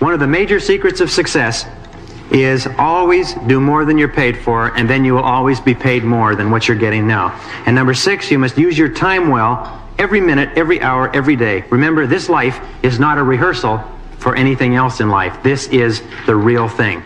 One of the major secrets of success is always do more than you're paid for, and then you will always be paid more than what you're getting now. And number 6, you must use your time well every minute, every hour, every day. Remember, this life is not a rehearsal for anything else in life. This is the real thing.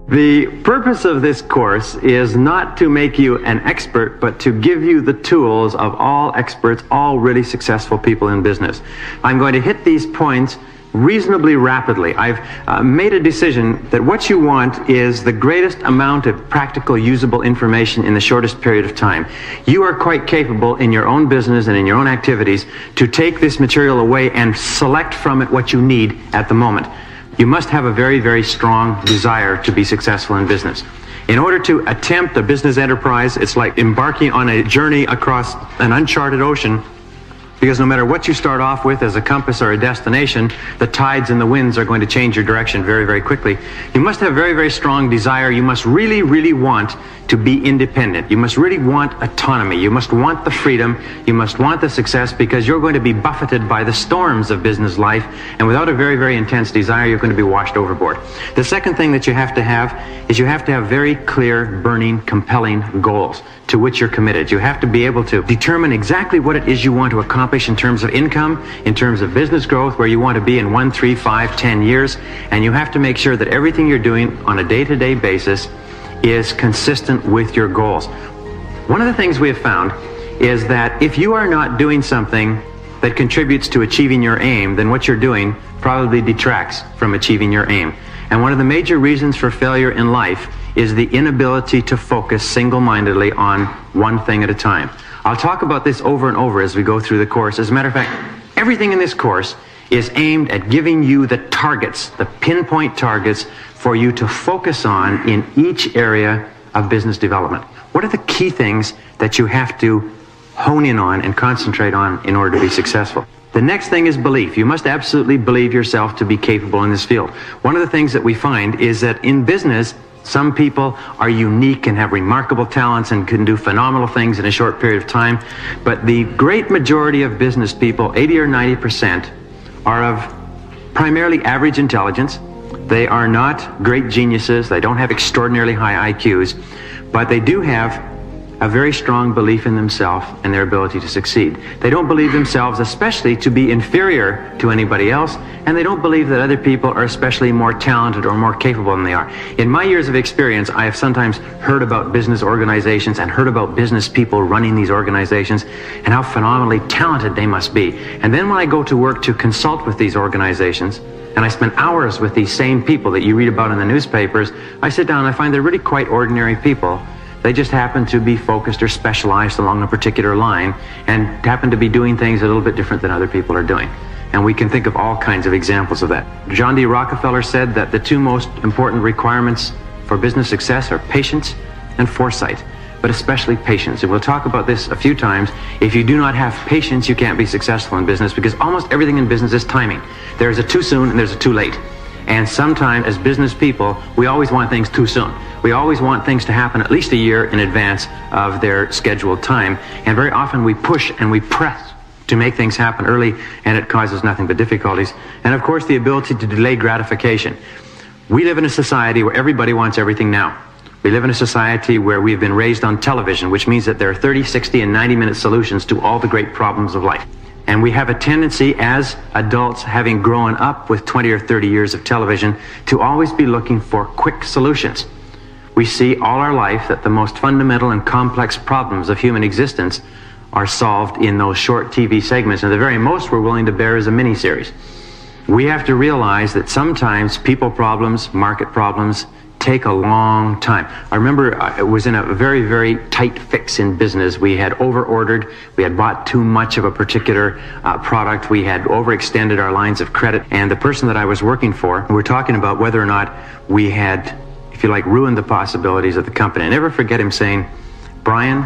The purpose of this course is not to make you an expert, but to give you the tools of all experts, all really successful people in business. I'm going to hit these points reasonably rapidly. I've made a decision that what you want is the greatest amount of practical, usable information in the shortest period of time. You are quite capable in your own business and in your own activities to take this material away and select from it what you need at the moment. You must have a very, very strong desire to be successful in business. In order to attempt a business enterprise, it's like embarking on a journey across an uncharted ocean, because no matter what you start off with as a compass or a destination, the tides and the winds are going to change your direction very, very quickly. You must have very, very strong desire. You must really, really want to be independent. You must really want autonomy. You must want the freedom. You must want the success, because you're going to be buffeted by the storms of business life, and without a very, very intense desire, you're going to be washed overboard. The second thing that you have to have is you have to have very clear, burning, compelling goals to which you're committed. You have to be able to determine exactly what it is you want to accomplish in terms of income, in terms of business growth, where you want to be in 1, 3, 5, 10 years, and you have to make sure that everything you're doing on a day-to-day basis is consistent with your goals. One of the things we have found is that if you are not doing something that contributes to achieving your aim, then what you're doing probably detracts from achieving your aim. And one of the major reasons for failure in life is the inability to focus single-mindedly on one thing at a time. I'll talk about this over and over as we go through the course. As a matter of fact, everything in this course is aimed at giving you the targets, the pinpoint targets for you to focus on in each area of business development. What are the key things that you have to hone in on and concentrate on in order to be successful? The next thing is belief. You must absolutely believe yourself to be capable in this field. One of the things that we find is that in business, some people are unique and have remarkable talents and can do phenomenal things in a short period of time, but the great majority of business people, 80 or 90%, are of primarily average intelligence. They are not great geniuses. They don't have extraordinarily high IQs, but they do have a very strong belief in themselves and their ability to succeed. They don't believe themselves especially to be inferior to anybody else, and they don't believe that other people are especially more talented or more capable than they are. In my years of experience, I have sometimes heard about business organizations and heard about business people running these organizations and how phenomenally talented they must be. And then when I go to work to consult with these organizations, and I spend hours with these same people that you read about in the newspapers, I sit down and I find they're really quite ordinary people. They just happen to be focused or specialized along a particular line and happen to be doing things a little bit different than other people are doing. And we can think of all kinds of examples of that. John D. Rockefeller said that the two most important requirements for business success are patience and foresight, but especially patience. And we'll talk about this a few times. If you do not have patience, you can't be successful in business, because almost everything in business is timing. There's a too soon and there's a too late. And sometimes as business people, we always want things too soon. We always want things to happen at least a year in advance of their scheduled time. And very often we push and we press to make things happen early, and it causes nothing but difficulties. And of course, the ability to delay gratification. We live in a society where everybody wants everything now. We live in a society where we've been raised on television, which means that there are 30, 60, and 90-minute solutions to all the great problems of life. And we have a tendency as adults, having grown up with 20 or 30 years of television, to always be looking for quick solutions. We see all our life that the most fundamental and complex problems of human existence are solved in those short TV segments, and the very most we're willing to bear is a mini-series. We have to realize that sometimes people problems, market problems, take a long time. I remember I was in a very, very tight fix in business. We had over-ordered, we had bought too much of a particular product, we had overextended our lines of credit, and the person that I was working for, we were talking about whether or not we had, if you like, ruined the possibilities of the company. I never forget him saying, "Brian,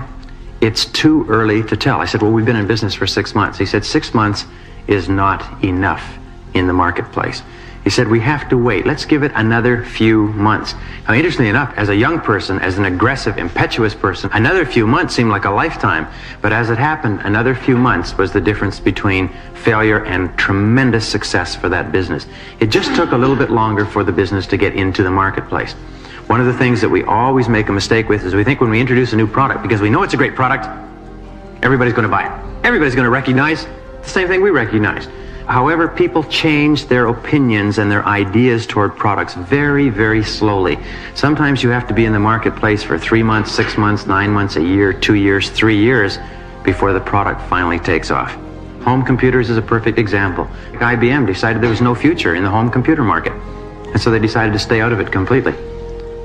it's too early to tell." I said, "Well, we've been in business for 6 months." He said, 6 months is not enough in the marketplace. He said, we have to wait. Let's give it another few months. Now, interestingly enough, as a young person, as an aggressive, impetuous person, another few months seemed like a lifetime. But as it happened, another few months was the difference between failure and tremendous success for that business. It just took a little bit longer for the business to get into the marketplace. One of the things that we always make a mistake with is we think when we introduce a new product, because we know it's a great product, everybody's going to buy it. Everybody's going to recognize the same thing we recognize. However, people change their opinions and their ideas toward products very, very slowly. Sometimes you have to be in the marketplace for 3 months, 6 months, 9 months, a year, 2 years, 3 years before the product finally takes off. Home computers is a perfect example. IBM decided there was no future in the home computer market, and so they decided to stay out of it completely.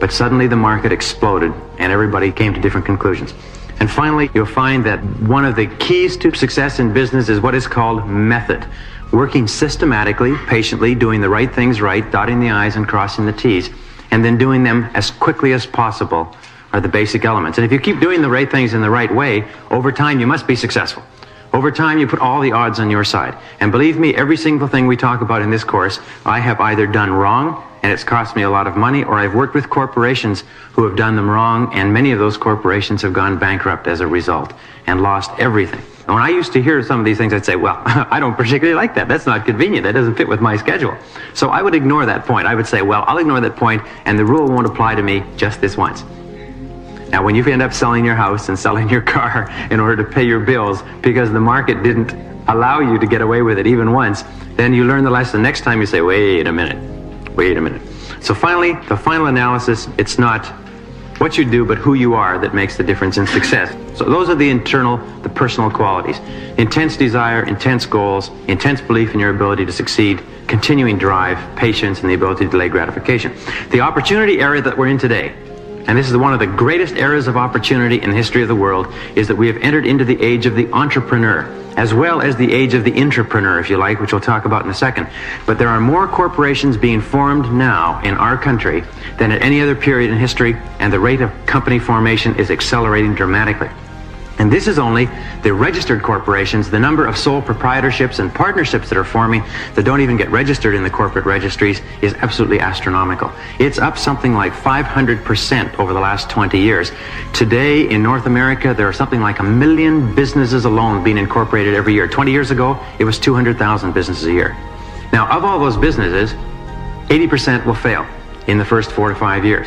But suddenly the market exploded and everybody came to different conclusions. And finally, you'll find that one of the keys to success in business is what is called method. Working systematically, patiently, doing the right things right, dotting the I's and crossing the T's, and then doing them as quickly as possible are the basic elements. And if you keep doing the right things in the right way, over time you must be successful. Over time you put all the odds on your side. And believe me, every single thing we talk about in this course, I have either done wrong, and it's cost me a lot of money, or I've worked with corporations who have done them wrong, and many of those corporations have gone bankrupt as a result and lost everything. And when I used to hear some of these things, I'd say, well, I don't particularly like that. That's not convenient. That doesn't fit with my schedule. So I would ignore that point. I would say, well, I'll ignore that point, and the rule won't apply to me just this once. Now, when you end up selling your house and selling your car in order to pay your bills because the market didn't allow you to get away with it even once, then you learn the lesson. Next time you say, wait a minute. So finally, the final analysis, it's not what you do, but who you are that makes the difference in success. So those are the personal qualities. Intense desire, intense goals, intense belief in your ability to succeed, continuing drive, patience, and the ability to delay gratification. The opportunity era that we're in today, and this is one of the greatest eras of opportunity in the history of the world, is that we have entered into the age of the entrepreneur, as well as the age of the intrapreneur, if you like, which we'll talk about in a second. But there are more corporations being formed now in our country than at any other period in history, and the rate of company formation is accelerating dramatically. And this is only the registered corporations. The number of sole proprietorships and partnerships that are forming that don't even get registered in the corporate registries is absolutely astronomical. It's up something like 500% over the last 20 years. Today in North America, there are something like 1 million businesses alone being incorporated every year. 20 years ago, it was 200,000 businesses a year. Now, of all those businesses, 80% will fail in the first 4 to 5 years.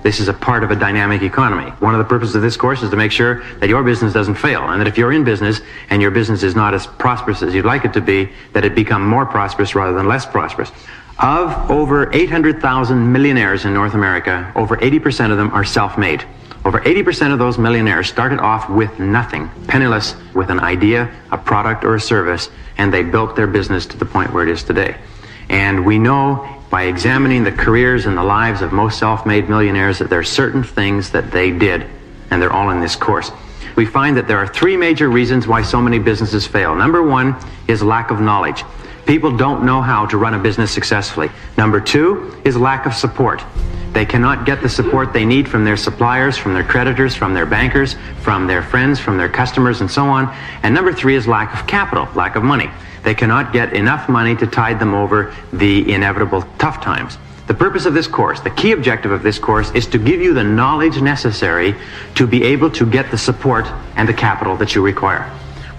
This is a part of a dynamic economy. One of the purposes of this course is to make sure that your business doesn't fail, and that if you're in business and your business is not as prosperous as you'd like it to be, that it become more prosperous rather than less prosperous. Of over 800,000 millionaires in North America, over 80% of them are self-made. Over 80% of those millionaires started off with nothing, penniless, with an idea, a product, or a service, and they built their business to the point where it is today. And we know by examining the careers and the lives of most self-made millionaires that there are certain things that they did, and they're all in this course. We find that there are 3 major reasons why so many businesses fail. Number 1 is lack of knowledge. People don't know how to run a business successfully. Number 2 is lack of support. They cannot get the support they need from their suppliers, from their creditors, from their bankers, from their friends, from their customers, and so on. And number 3 is lack of capital, lack of money. They cannot get enough money to tide them over the inevitable tough times. The purpose of this course, the key objective of this course, is to give you the knowledge necessary to be able to get the support and the capital that you require.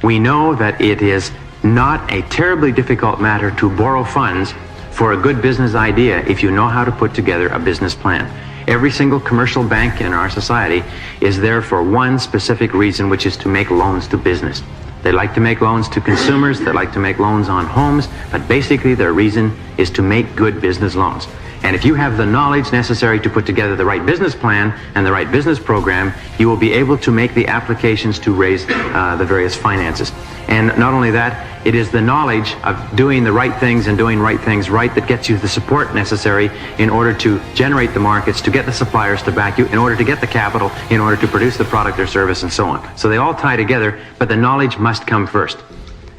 We know that it is not a terribly difficult matter to borrow funds for a good business idea if you know how to put together a business plan. Every single commercial bank in our society is there for one specific reason, which is to make loans to business. They like to make loans to consumers, they like to make loans on homes, but basically their reason is to make good business loans. And if you have the knowledge necessary to put together the right business plan and the right business program, you will be able to make the applications to raise the various finances. And not only that, it is the knowledge of doing the right things and doing right things right that gets you the support necessary in order to generate the markets, to get the suppliers to back you, in order to get the capital, in order to produce the product or service, and so on. So they all tie together, but the knowledge must come first.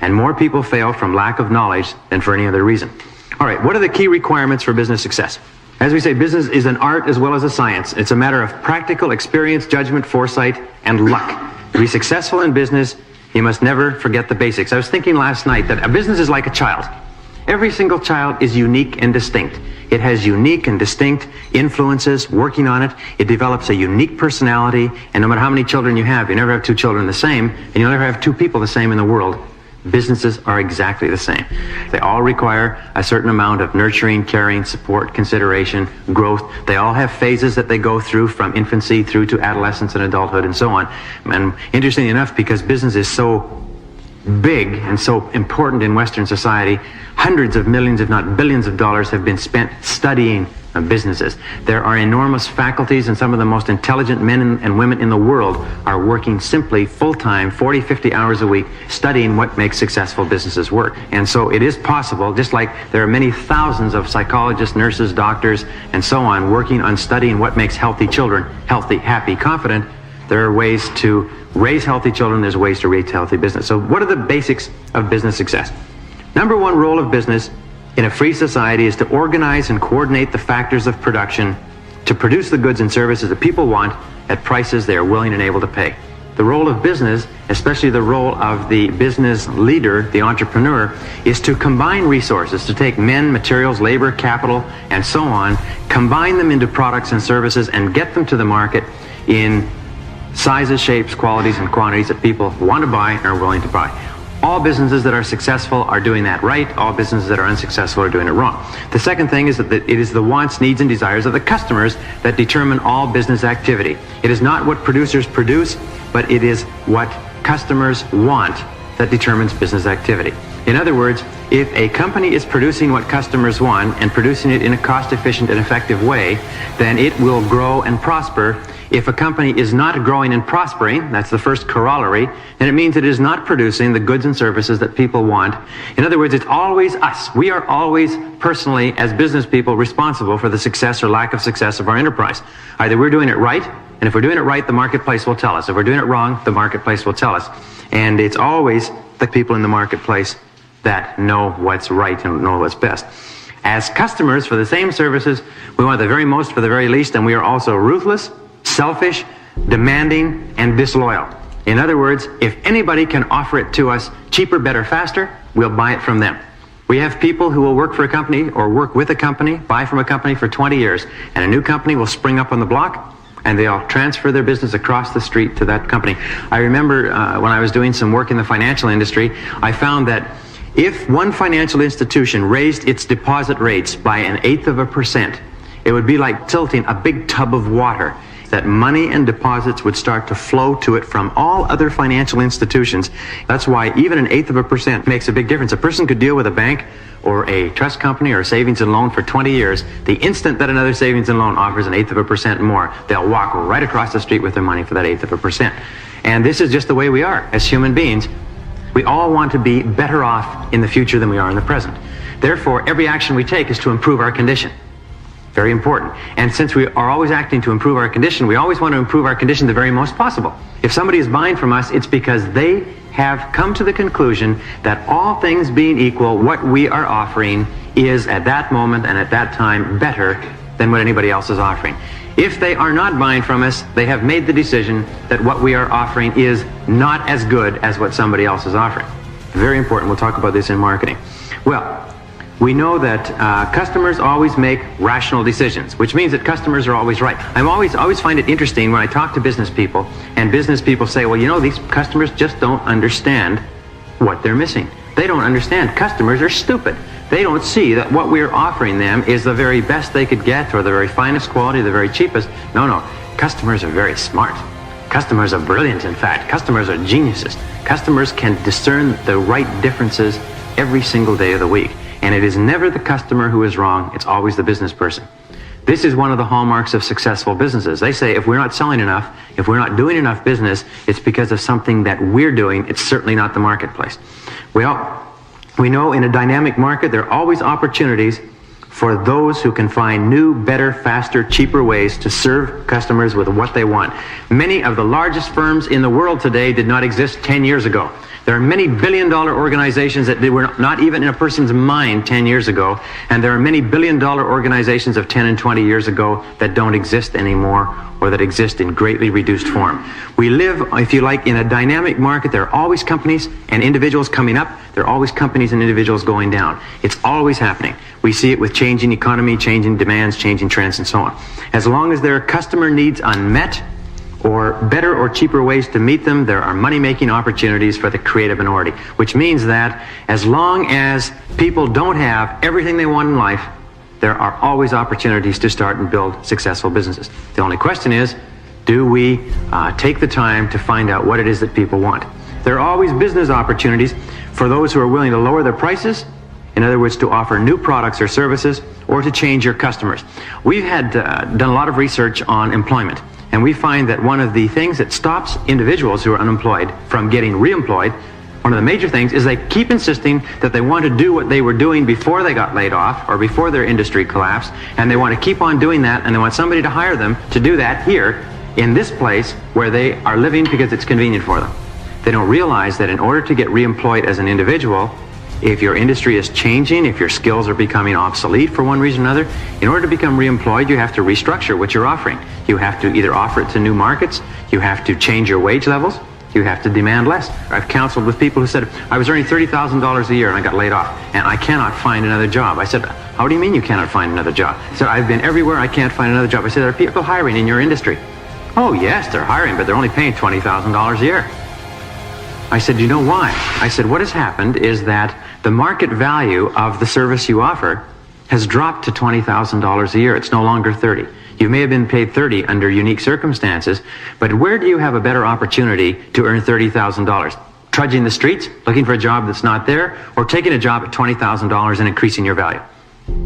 And more people fail from lack of knowledge than for any other reason. All right, what are the key requirements for business success? As we say, business is an art as well as a science. It's a matter of practical experience, judgment, foresight, and luck. To be successful in business, you must never forget the basics. I was thinking last night that a business is like a child. Every single child is unique and distinct. It has unique and distinct influences working on it. It develops a unique personality, and no matter how many children you never have two children the same, and you'll never have two people the same in the world. Businesses are exactly the same. They all require a certain amount of nurturing, caring, support, consideration, growth. They all have phases that they go through from infancy through to adolescence and adulthood and so on. And interestingly enough, because business is so big and so important in Western society, hundreds of millions, if not billions of dollars have been spent studying businesses. There are enormous faculties, and some of the most intelligent men and women in the world are working simply full-time, 40, 50 hours a week, studying what makes successful businesses work. And so it is possible, just like there are many thousands of psychologists, nurses, doctors, and so on, working on studying what makes healthy children healthy, happy, confident. There are ways to raise healthy children, there's ways to raise healthy business. So what are the basics of business success? Number one role of business in a free society is to organize and coordinate the factors of production to produce the goods and services that people want at prices they are willing and able to pay. The role of business, especially the role of the business leader, the entrepreneur, is to combine resources, to take men, materials, labor, capital, and so on, combine them into products and services and get them to the market in sizes, shapes, qualities, and quantities that people want to buy and are willing to buy. All businesses that are successful are doing that right. All businesses that are unsuccessful are doing it wrong. The second thing is that it is the wants, needs, and desires of the customers that determine all business activity. It is not what producers produce, but it is what customers want that determines business activity. In other words, if a company is producing what customers want and producing it in a cost-efficient and effective way, then it will grow and prosper. If a company is not growing and prospering, that's the first corollary, then it means it is not producing the goods and services that people want. In other words, it's always us. We are always personally, as business people, responsible for the success or lack of success of our enterprise. Either we're doing it right, and if we're doing it right, the marketplace will tell us. If we're doing it wrong, the marketplace will tell us. And it's always the people in the marketplace that know what's right and know what's best. As customers for the same services, we want the very most for the very least, and we are also ruthless, selfish, demanding, and disloyal. In other words, if anybody can offer it to us cheaper, better, faster, we'll buy it from them. We have people who will work for a company or work with a company, buy from a company for 20 years, and a new company will spring up on the block, and they'll transfer their business across the street to that company. I remember when I was doing some work in the financial industry, I found that if one financial institution raised its deposit rates by 1/8%, it would be like tilting a big tub of water. That money and deposits would start to flow to it from all other financial institutions. That's why even 1/8% makes a big difference. A person could deal with a bank or a trust company or a savings and loan for 20 years. The instant that another savings and loan offers 1/8% more, they'll walk right across the street with their money for that 1/8%. And this is just the way we are as human beings. We all want to be better off in the future than we are in the present. Therefore, every action we take is to improve our condition. Very important. And since we are always acting to improve our condition, we always want to improve our condition the very most possible. If somebody is buying from us, it's because they have come to the conclusion that all things being equal, what we are offering is at that moment and at that time better than what anybody else is offering. If they are not buying from us, they have made the decision that what we are offering is not as good as what somebody else is offering. Very important. We'll talk about this in marketing. Well, we know that customers always make rational decisions, which means that customers are always right. I always find it interesting when I talk to business people, and business people say, well, you know, these customers just don't understand what they're missing. They don't understand. Customers are stupid. They don't see that what we're offering them is the very best they could get, or the very finest quality, the very cheapest. No. Customers are very smart. Customers are brilliant, in fact. Customers are geniuses. Customers can discern the right differences every single day of the week. And it is never the customer who is wrong. It's always the business person. This is one of the hallmarks of successful businesses. They say if we're not selling enough, if we're not doing enough business, it's because of something that we're doing. It's certainly not the marketplace. Well, we know in a dynamic market, there are always opportunities for those who can find new, better, faster, cheaper ways to serve customers with what they want. Many of the largest firms in the world today did not exist 10 years ago. There are many billion-dollar organizations that were not even in a person's mind 10 years ago, and there are many billion-dollar organizations of 10 and 20 years ago that don't exist anymore, or that exist in greatly reduced form. We live, if you like, in a dynamic market. There are always companies and individuals coming up. There are always companies and individuals going down. It's always happening. We see it with changing economy, changing demands, changing trends, and so on. As long as there are customer needs unmet, or better or cheaper ways to meet them, there are money-making opportunities for the creative minority, which means that as long as people don't have everything they want in life, there are always opportunities to start and build successful businesses. The only question is, do we take the time to find out what it is that people want? There are always business opportunities for those who are willing to lower their prices, in other words, to offer new products or services, or to change your customers. We've had done a lot of research on employment, and we find that one of the things that stops individuals who are unemployed from getting reemployed, one of the major things, is they keep insisting that they want to do what they were doing before they got laid off or before their industry collapsed, and they want to keep on doing that, and they want somebody to hire them to do that here in this place where they are living because it's convenient for them. They don't realize that in order to get reemployed as an individual, if your industry is changing, if your skills are becoming obsolete for one reason or another, in order to become reemployed, you have to restructure what you're offering. You have to either offer it to new markets, you have to change your wage levels, you have to demand less. I've counseled with people who said, I was earning $30,000 a year and I got laid off, and I cannot find another job. I said, how do you mean you cannot find another job? He said, I've been everywhere, I can't find another job. I said, are people hiring in your industry? Oh yes, they're hiring, but they're only paying $20,000 a year. I said, you know why? I said, what has happened is that the market value of the service you offer has dropped to $20,000 a year. It's no longer 30. You may have been paid 30 under unique circumstances, but where do you have a better opportunity to earn $30,000? Trudging the streets, looking for a job that's not there, or taking a job at $20,000 and increasing your value?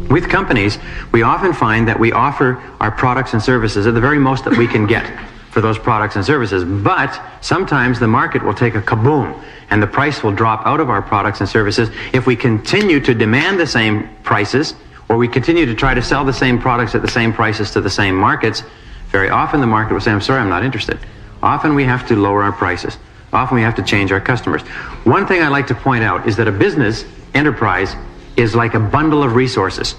With companies, we often find that we offer our products and services at the very most that we can get for those products and services, but sometimes the market will take a kaboom and the price will drop out of our products and services if we continue to demand the same prices, or we continue to try to sell the same products at the same prices to the same markets. Very often the market will say, I'm sorry, I'm not interested. Often we have to lower our prices. Often we have to change our customers. One thing I like to point out is that a business enterprise is like a bundle of resources.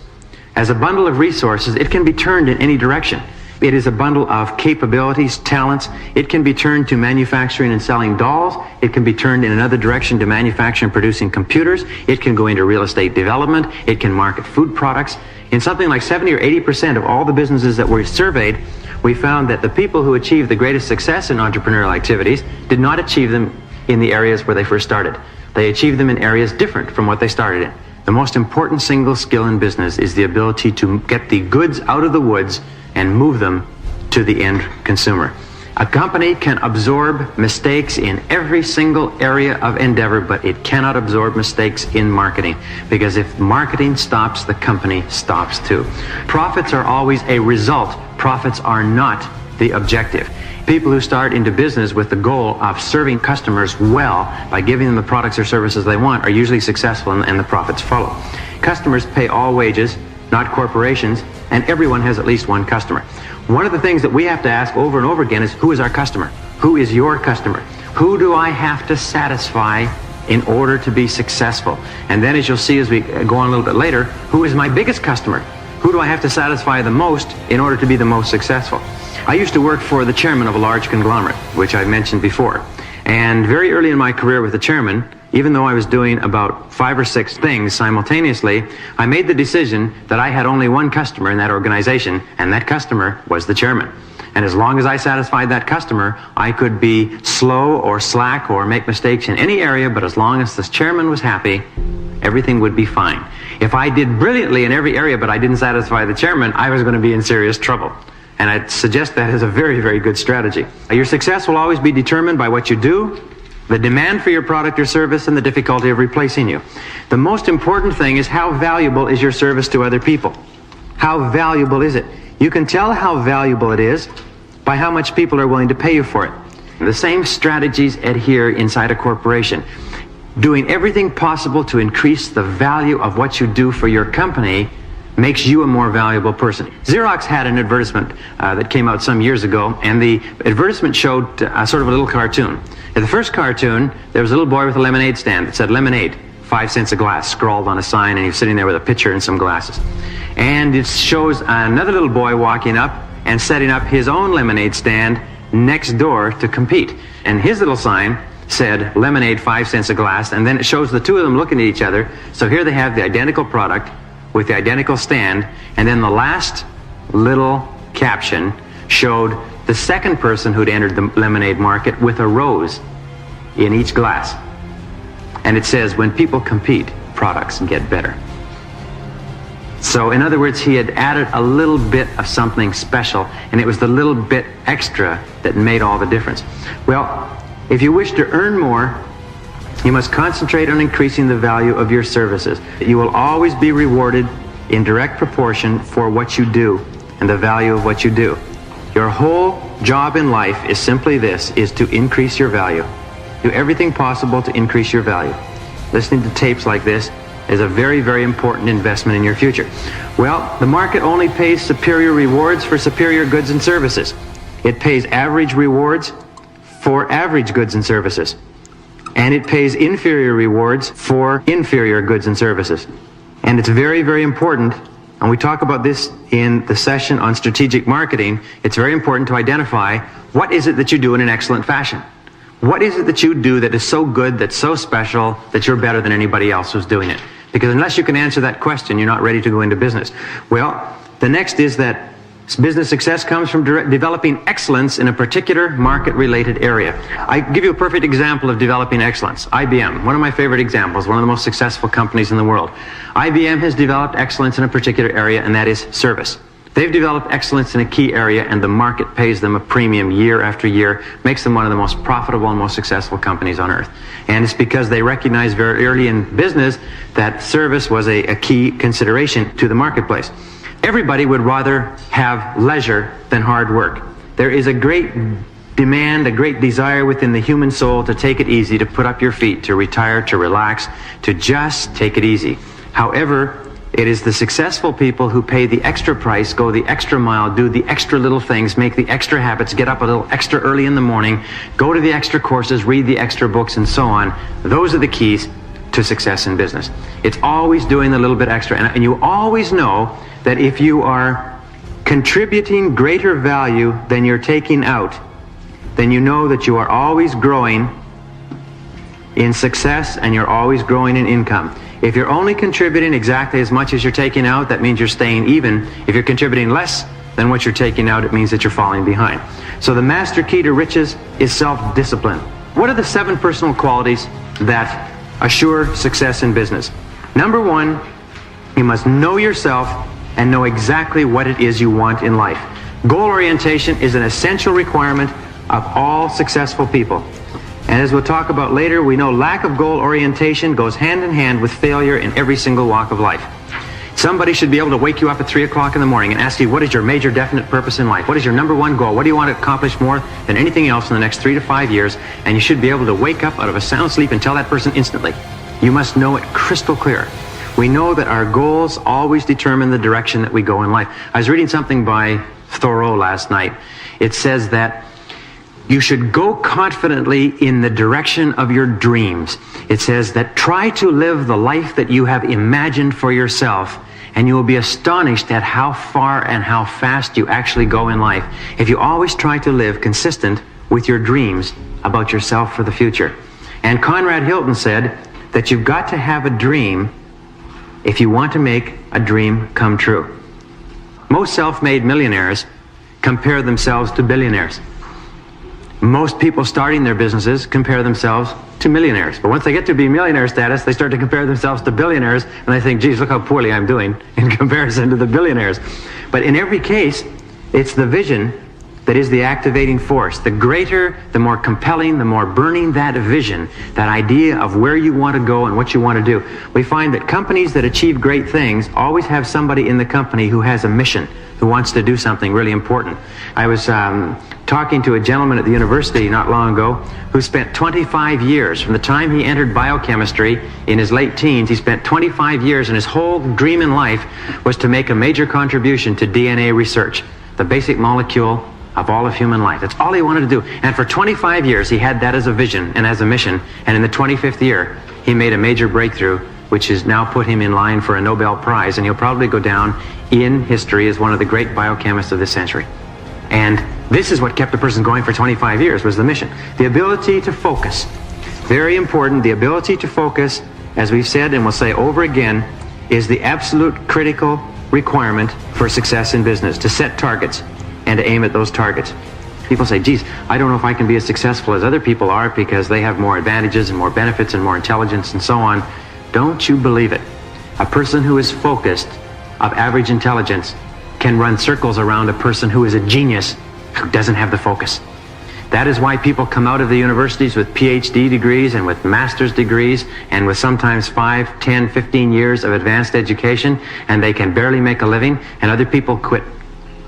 As a bundle of resources, it can be turned in any direction. It is a bundle of capabilities, talents. It can be turned to manufacturing and selling dolls. It can be turned in another direction to manufacturing and producing computers. It can go into real estate development. It can market food products. In something like 70 or 80% of all the businesses that were surveyed, we found that the people who achieved the greatest success in entrepreneurial activities did not achieve them in the areas where they first started. They achieved them in areas different from what they started in. The most important single skill in business is the ability to get the goods out of the woods and move them to the end consumer. A company can absorb mistakes in every single area of endeavor, but it cannot absorb mistakes in marketing, because if marketing stops, the company stops too. Profits are always a result. Profits are not the objective. People who start into business with the goal of serving customers well by giving them the products or services they want are usually successful, and the profits follow. Customers pay all wages, not corporations, and everyone has at least one customer. One of the things that we have to ask over and over again is, who is our customer? Who is your customer? Who do I have to satisfy in order to be successful? And then, as you'll see as we go on a little bit later, who is my biggest customer? Who do I have to satisfy the most in order to be the most successful? I used to work for the chairman of a large conglomerate, which I mentioned before. And very early in my career with the chairman, even though I was doing about 5 or 6 things simultaneously, I made the decision that I had only one customer in that organization, and that customer was the chairman. And as long as I satisfied that customer, I could be slow or slack or make mistakes in any area, but as long as the chairman was happy, everything would be fine. If I did brilliantly in every area, but I didn't satisfy the chairman, I was going to be in serious trouble. And I'd suggest that as a very, very good strategy. Your success will always be determined by what you do, the demand for your product or service, and the difficulty of replacing you. The most important thing is, how valuable is your service to other people? How valuable is it? You can tell how valuable it is by how much people are willing to pay you for it. The same strategies adhere inside a corporation. Doing everything possible to increase the value of what you do for your company makes you a more valuable person. Xerox had an advertisement that came out some years ago, and the advertisement showed sort of a little cartoon. In the first cartoon, there was a little boy with a lemonade stand that said lemonade, 5 cents a glass, scrawled on a sign, and he was sitting there with a pitcher and some glasses. And it shows another little boy walking up and setting up his own lemonade stand next door to compete. And his little sign said lemonade, 5 cents a glass, and then it shows the two of them looking at each other. So here they have the identical product with the identical stand, and then the last little caption showed the second person who'd entered the lemonade market with a rose in each glass. And it says, when people compete, products get better. So in other words, he had added a little bit of something special, and it was the little bit extra that made all the difference. Well, if you wish to earn more, you must concentrate on increasing the value of your services. You will always be rewarded in direct proportion for what you do and the value of what you do. Your whole job in life is simply this, is to increase your value. Do everything possible to increase your value. Listening to tapes like this is a very, very important investment in your future. Well, the market only pays superior rewards for superior goods and services. It pays average rewards for average goods and services. And it pays inferior rewards for inferior goods and services. And it's very, very important, and we talk about this in the session on strategic marketing, it's very important to identify what is it that you do in an excellent fashion. What is it that you do that is so good, that's so special, that you're better than anybody else who's doing it? Because unless you can answer that question, you're not ready to go into business. Well, the next is that business success comes from developing excellence in a particular market-related area. I give you a perfect example of developing excellence. IBM, one of my favorite examples, one of the most successful companies in the world. IBM has developed excellence in a particular area, and that is service. They've developed excellence in a key area, and the market pays them a premium year after year, makes them one of the most profitable and most successful companies on earth. And it's because they recognized very early in business that service was a key consideration to the marketplace. Everybody would rather have leisure than hard work. There is a great demand, a great desire within the human soul to take it easy, to put up your feet, to retire, to relax, to just take it easy. However, it is the successful people who pay the extra price, go the extra mile, do the extra little things, make the extra habits, get up a little extra early in the morning, go to the extra courses, read the extra books, and so on. Those are the keys to success in business. It's always doing a little bit extra. And you always know that if you are contributing greater value than you're taking out, then you know that you are always growing in success and you're always growing in income. If you're only contributing exactly as much as you're taking out, that means you're staying even. If you're contributing less than what you're taking out, it means that you're falling behind. So the master key to riches is self-discipline. What are the 7 personal qualities that assure success in business? Number 1, you must know yourself and know exactly what it is you want in life. Goal orientation is an essential requirement of all successful people. And as we'll talk about later, we know lack of goal orientation goes hand in hand with failure in every single walk of life. Somebody should be able to wake you up at 3 o'clock in the morning and ask you, what is your major definite purpose in life? What is your number 1 goal? What do you want to accomplish more than anything else in the next 3 to 5 years? And you should be able to wake up out of a sound sleep and tell that person instantly. You must know it crystal clear. We know that our goals always determine the direction that we go in life. I was reading something by Thoreau last night. It says that you should go confidently in the direction of your dreams. It says that try to live the life that you have imagined for yourself, and you will be astonished at how far and how fast you actually go in life if you always try to live consistent with your dreams about yourself for the future. And Conrad Hilton said that you've got to have a dream if you want to make a dream come true. Most self-made millionaires compare themselves to billionaires. Most people starting their businesses compare themselves to millionaires. But once they get to be millionaire status, they start to compare themselves to billionaires, and they think, geez, look how poorly I'm doing in comparison to the billionaires. But in every case, it's the vision that is the activating force. The greater, the more compelling, the more burning that vision, that idea of where you want to go and what you want to do. We find that companies that achieve great things always have somebody in the company who has a mission, who wants to do something really important. I was talking to a gentleman at the university not long ago who spent 25 years, from the time he entered biochemistry in his late teens, he spent 25 years, and his whole dream in life was to make a major contribution to DNA research, the basic molecule of all of human life. That's all he wanted to do. And for 25 years, he had that as a vision and as a mission. And in the 25th year, he made a major breakthrough, which has now put him in line for a Nobel Prize. And he'll probably go down in history as one of the great biochemists of this century. And this is what kept a person going for 25 years, was the mission. The ability to focus. Very important. The ability to focus, as we've said and we'll say over again, is the absolute critical requirement for success in business, to set targets and to aim at those targets. People say, geez, I don't know if I can be as successful as other people are because they have more advantages and more benefits and more intelligence and so on. Don't you believe it. A person who is focused, of average intelligence, can run circles around a person who is a genius who doesn't have the focus. That is why people come out of the universities with PhD degrees and with master's degrees and with sometimes 5, 10, 15 years of advanced education, and they can barely make a living, and other people quit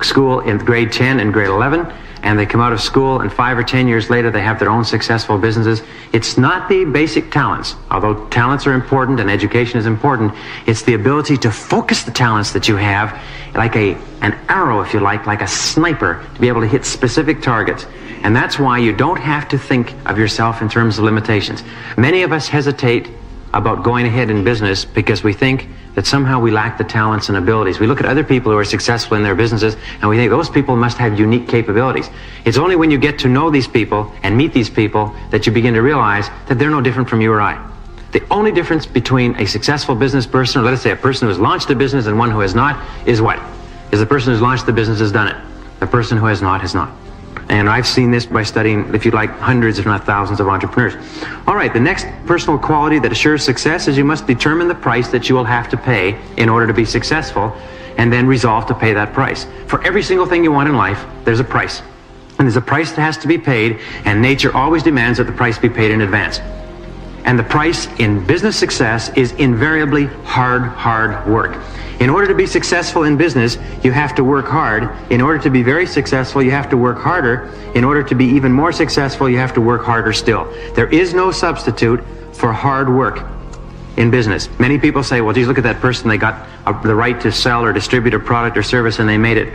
school in grade 10 and grade 11, and they come out of school, and 5 or 10 years later they have their own successful businesses. It's not the basic talents, although talents are important and education is important. It's the ability to focus the talents that you have like an arrow, if you like a sniper, to be able to hit specific targets. And that's why you don't have to think of yourself in terms of limitations. Many of us hesitate about going ahead in business because we think that somehow we lack the talents and abilities. We look at other people who are successful in their businesses and we think those people must have unique capabilities. It's only when you get to know these people and meet these people that you begin to realize that they're no different from you or I. The only difference between a successful business person, or let us say a person who has launched a business, and one who has not, is what? Is the person who's launched the business has done it. The person who has not has not. And I've seen this by studying, if you like, hundreds if not thousands of entrepreneurs. All right, the next personal quality that assures success is you must determine the price that you will have to pay in order to be successful, and then resolve to pay that price. For every single thing you want in life, there's a price. And there's a price that has to be paid, and nature always demands that the price be paid in advance. And the price in business success is invariably hard work. In order to be successful in business, you have to work hard. In order to be very successful, you have to work harder. In order to be even more successful, you have to work harder still. There is no substitute for hard work in business. Many people say, well, geez, look at that person. They got the right to sell or distribute a product or service, and they made it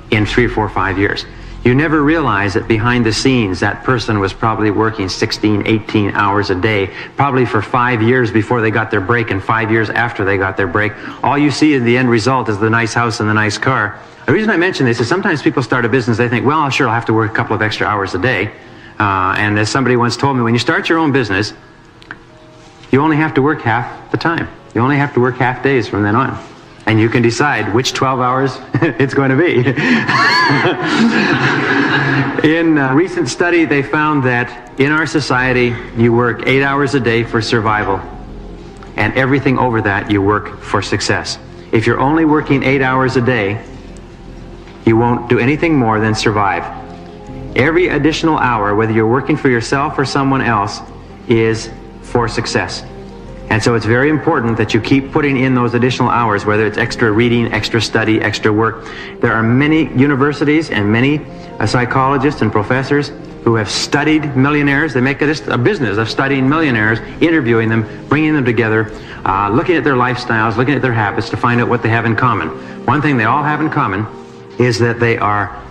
in 3, 4, 5 years. You never realize that behind the scenes, that person was probably working 16, 18 hours a day, probably for 5 years before they got their break and 5 years after they got their break. All you see in the end result is the nice house and the nice car. The reason I mention this is sometimes people start a business, they think, well, sure, I'll have to work a couple of extra hours a day. And as somebody once told me, when you start your own business, you only have to work half the time. You only have to work half days from then on. And you can decide which 12 hours it's going to be. In a recent study, they found that in our society, you work 8 hours a day for survival. And everything over that, you work for success. If you're only working 8 hours a day, you won't do anything more than survive. Every additional hour, whether you're working for yourself or someone else, is for success. And so it's very important that you keep putting in those additional hours, whether it's extra reading, extra study, extra work. There are many universities and many psychologists and professors who have studied millionaires. They make it a business of studying millionaires, interviewing them, bringing them together, looking at their lifestyles, looking at their habits to find out what they have in common. One thing they all have in common is that they are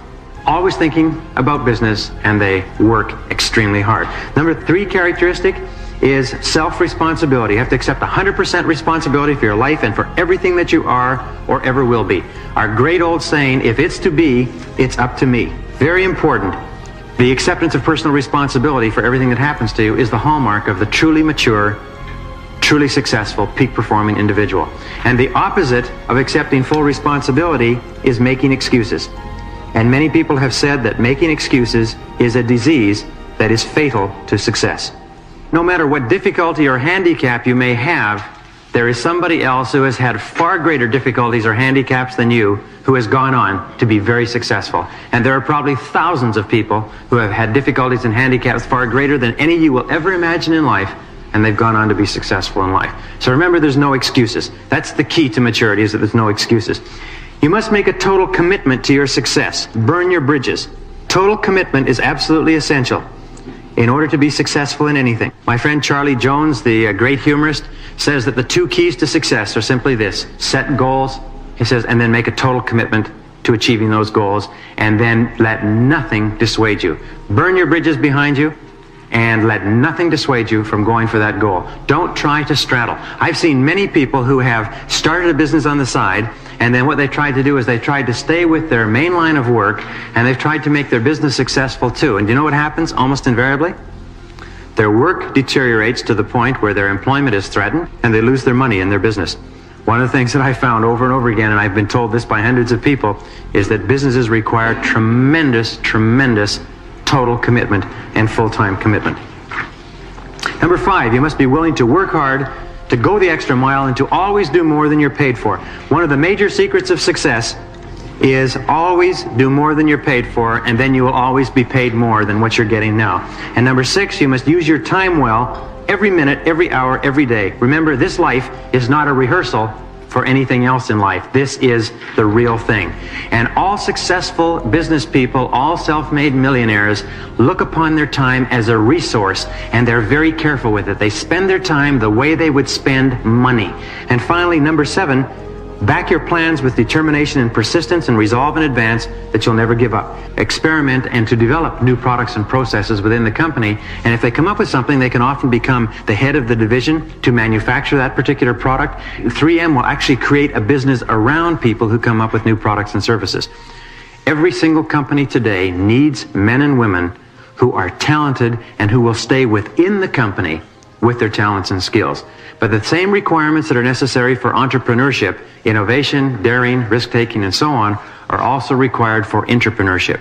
always thinking about business and they work extremely hard. Number 3 characteristic is self-responsibility. You have to accept 100% responsibility for your life and for everything that you are or ever will be. Our great old saying, if it's to be, it's up to me. Very important. The acceptance of personal responsibility for everything that happens to you is the hallmark of the truly mature, truly successful, peak-performing individual. And the opposite of accepting full responsibility is making excuses. And many people have said that making excuses is a disease that is fatal to success. No matter what difficulty or handicap you may have, there is somebody else who has had far greater difficulties or handicaps than you who has gone on to be very successful. And there are probably thousands of people who have had difficulties and handicaps far greater than any you will ever imagine in life, and they've gone on to be successful in life. So remember, there's no excuses. That's the key to maturity, is that there's no excuses. You must make a total commitment to your success. Burn your bridges. Total commitment is absolutely essential in order to be successful in anything. My friend Charlie Jones, the great humorist, says that the two keys to success are simply this: set goals, he says, and then make a total commitment to achieving those goals, and then let nothing dissuade you. Burn your bridges behind you, and let nothing dissuade you from going for that goal. Don't try to straddle. I've seen many people who have started a business on the side, and then what they tried to do is they tried to stay with their main line of work, and they've tried to make their business successful too. And do you know what happens almost invariably? Their work deteriorates to the point where their employment is threatened, and they lose their money in their business. One of the things that I found over and over again, and I've been told this by hundreds of people, is that businesses require tremendous total commitment and full-time commitment. Number 5, you must be willing to work hard, to go the extra mile, and to always do more than you're paid for. One of the major secrets of success is always do more than you're paid for, and then you will always be paid more than what you're getting now. And number 6, you must use your time well, every minute, every hour, every day. Remember, this life is not a rehearsal for anything else in life. This is the real thing. And all successful business people, all self-made millionaires, look upon their time as a resource, and they're very careful with it. They spend their time the way they would spend money. And finally, number 7, back your plans with determination and persistence, and resolve in advance that you'll never give up. Experiment and to develop new products and processes within the company, and if they come up with something, they can often become the head of the division to manufacture that particular product. 3M will actually create a business around people who come up with new products and services. Every single company today needs men and women who are talented and who will stay within the company with their talents and skills. But the same requirements that are necessary for entrepreneurship, innovation, daring, risk-taking, and so on, are also required for entrepreneurship.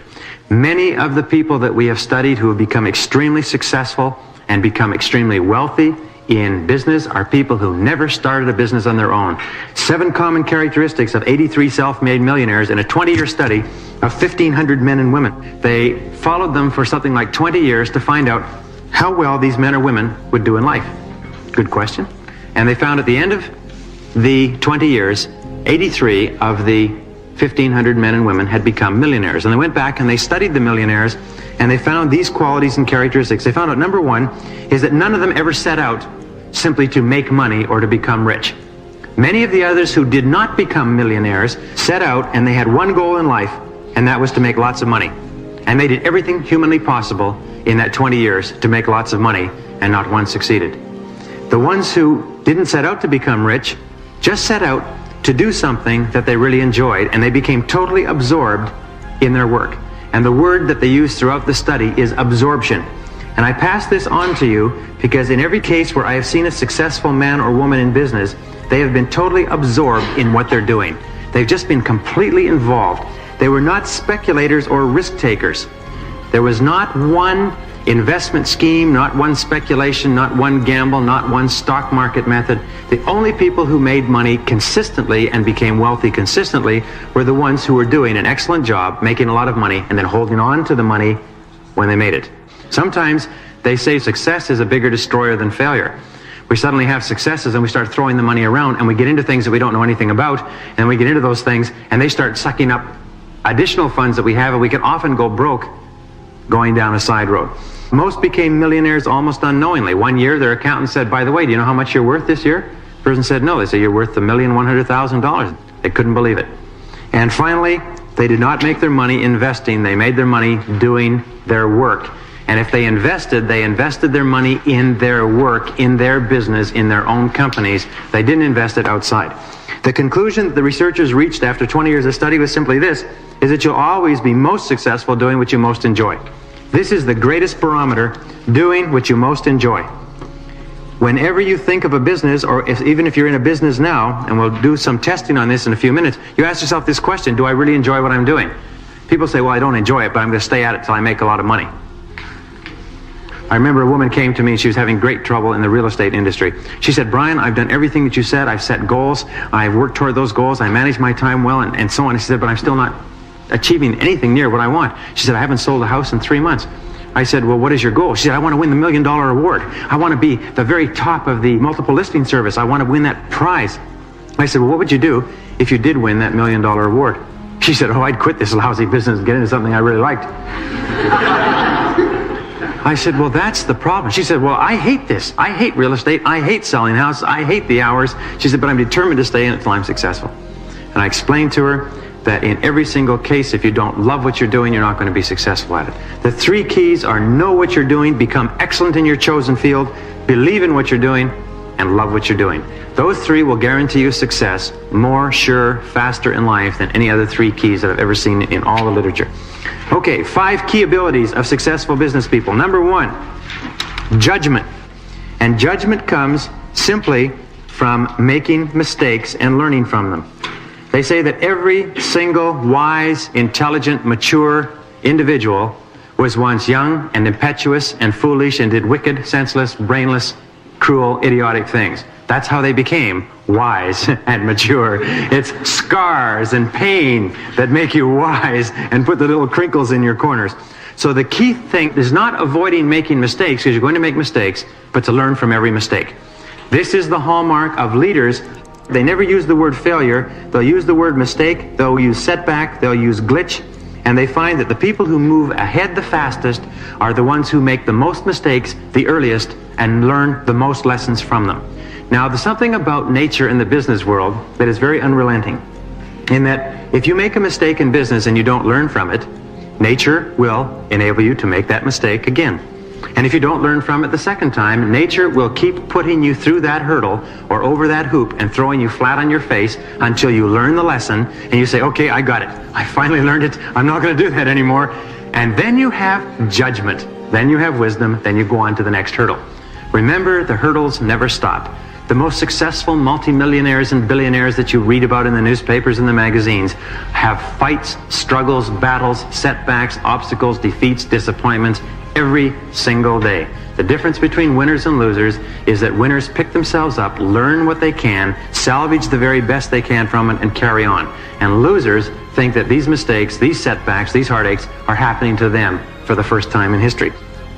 Many of the people that we have studied who have become extremely successful and become extremely wealthy in business are people who never started a business on their own. 7 common characteristics of 83 self-made millionaires in a 20-year study of 1,500 men and women. They followed them for something like 20 years to find out how well these men or women would do in life. Good question. And they found at the end of the 20 years, 83 of the 1,500 men and women had become millionaires. And they went back and they studied the millionaires, and they found these qualities and characteristics. They found out, number 1, is that none of them ever set out simply to make money or to become rich. Many of the others who did not become millionaires set out and they had one goal in life, and that was to make lots of money. And they did everything humanly possible in that 20 years to make lots of money, and not one succeeded. The ones who didn't set out to become rich just set out to do something that they really enjoyed, and they became totally absorbed in their work. And the word that they used throughout the study is absorption. And I pass this on to you because in every case where I have seen a successful man or woman in business, they have been totally absorbed in what they're doing. They've just been completely involved. They were not speculators or risk takers. There was not one investment scheme, not one speculation, not one gamble, not one stock market method. The only people who made money consistently and became wealthy consistently were the ones who were doing an excellent job, making a lot of money, and then holding on to the money when they made it. Sometimes they say success is a bigger destroyer than failure. We suddenly have successes and we start throwing the money around, and we get into things that we don't know anything about, and we get into those things and they start sucking up additional funds that we have, and we can often go broke going down a side road. Most became millionaires almost unknowingly. One year their accountant said, by the way, do you know how much you're worth this year? The person said no. They said, you're worth $1,100,000. They couldn't believe it. And finally, they did not make their money investing. They made their money doing their work. And if they invested their money in their work, in their business, in their own companies. They didn't invest it outside. The conclusion that the researchers reached after 20 years of study was simply this, is that you'll always be most successful doing what you most enjoy. This is the greatest barometer, doing what you most enjoy. Whenever you think of a business, or even if you're in a business now, and we'll do some testing on this in a few minutes, you ask yourself this question, do I really enjoy what I'm doing? People say, well, I don't enjoy it, but I'm going to stay at it till I make a lot of money. I remember a woman came to me, she was having great trouble in the real estate industry. She said, Brian, I've done everything that you said, I've set goals, I've worked toward those goals, I manage my time well, and so on. She said, but I'm still not achieving anything near what I want. She said, I haven't sold a house in 3 months. I said, well, what is your goal? She said, I want to win the $1 million award. I want to be the very top of the multiple listing service. I want to win that prize. I said, well, what would you do if you did win that $1 million award? She said, oh, I'd quit this lousy business and get into something I really liked. I said, well, that's the problem. She said, well, I hate this. I hate real estate. I hate selling houses. I hate the hours. She said, but I'm determined to stay in it until I'm successful. And I explained to her that in every single case, if you don't love what you're doing, you're not going to be successful at it. The 3 keys are know what you're doing, become excellent in your chosen field, believe in what you're doing, and love what you're doing. Those 3 will guarantee you success more, sure, faster in life than any other 3 keys that I've ever seen in all the literature. Okay, 5 key abilities of successful business people. Number 1, judgment. And judgment comes simply from making mistakes and learning from them. They say that every single wise, intelligent, mature individual was once young and impetuous and foolish and did wicked, senseless, brainless, cruel, idiotic things. That's how they became wise and mature. It's scars and pain that make you wise and put the little crinkles in your corners. So the key thing is not avoiding making mistakes, because you're going to make mistakes, but to learn from every mistake. This is the hallmark of leaders. They never use the word failure. They'll use the word mistake. They'll use setback. They'll use glitch. And they find that the people who move ahead the fastest are the ones who make the most mistakes the earliest and learn the most lessons from them. Now, there's something about nature in the business world that is very unrelenting, in that if you make a mistake in business and you don't learn from it, nature will enable you to make that mistake again. And if you don't learn from it the second time, nature will keep putting you through that hurdle or over that hoop and throwing you flat on your face until you learn the lesson and you say, okay, I got it. I finally learned it. I'm not going to do that anymore. And then you have judgment. Then you have wisdom. Then you go on to the next hurdle. Remember, the hurdles never stop. The most successful multimillionaires and billionaires that you read about in the newspapers and the magazines have fights, struggles, battles, setbacks, obstacles, defeats, disappointments every single day. The difference between winners and losers is that winners pick themselves up, learn what they can, salvage the very best they can from it, and carry on. And losers think that these mistakes, these setbacks, these heartaches are happening to them for the first time in history.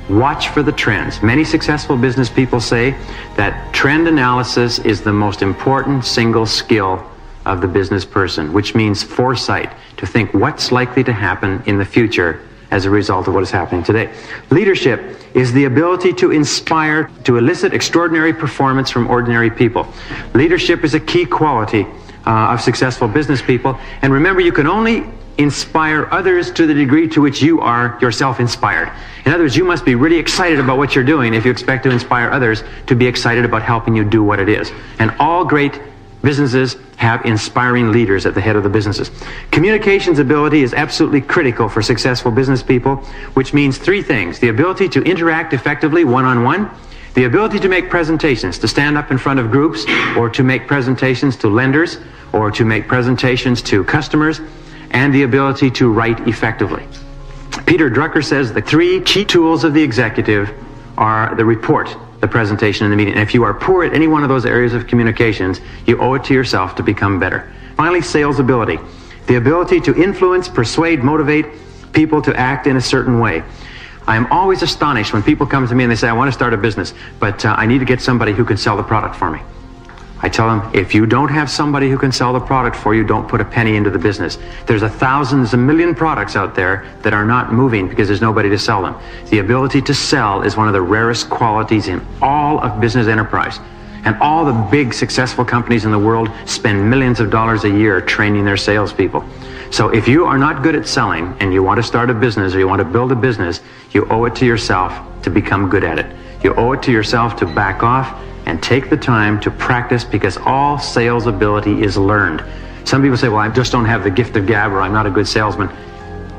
Watch for the trends. Many successful business people say that trend analysis is the most important single skill of the business person, which means foresight, to think what's likely to happen in the future as a result of what is happening today. Leadership is the ability to inspire, to elicit extraordinary performance from ordinary people. Leadership is a key quality of successful business people. And remember, you can only inspire others to the degree to which you are yourself inspired. In other words, you must be really excited about what you're doing if you expect to inspire others to be excited about helping you do what it is. And all great businesses have inspiring leaders at the head of the businesses. Communications ability is absolutely critical for successful business people, which means 3 things. The ability to interact effectively one-on-one, the ability to make presentations, to stand up in front of groups, or to make presentations to lenders, or to make presentations to customers, and the ability to write effectively. Peter Drucker says the 3 key tools of the executive are the report, the presentation, and the meeting. And if you are poor at any one of those areas of communications, you owe it to yourself to become better. Finally, sales ability. The ability to influence, persuade, motivate people to act in a certain way. I am always astonished when people come to me and they say, I want to start a business, but I need to get somebody who can sell the product for me. I tell them, if you don't have somebody who can sell the product for you, don't put a penny into the business. There's a million products out there that are not moving because there's nobody to sell them. The ability to sell is one of the rarest qualities in all of business enterprise. And all the big successful companies in the world spend millions of dollars a year training their salespeople. So if you are not good at selling and you want to start a business or you want to build a business, you owe it to yourself to become good at it. You owe it to yourself to back off and take the time to practice, because all sales ability is learned. Some people say, well, I just don't have the gift of gab, or I'm not a good salesman.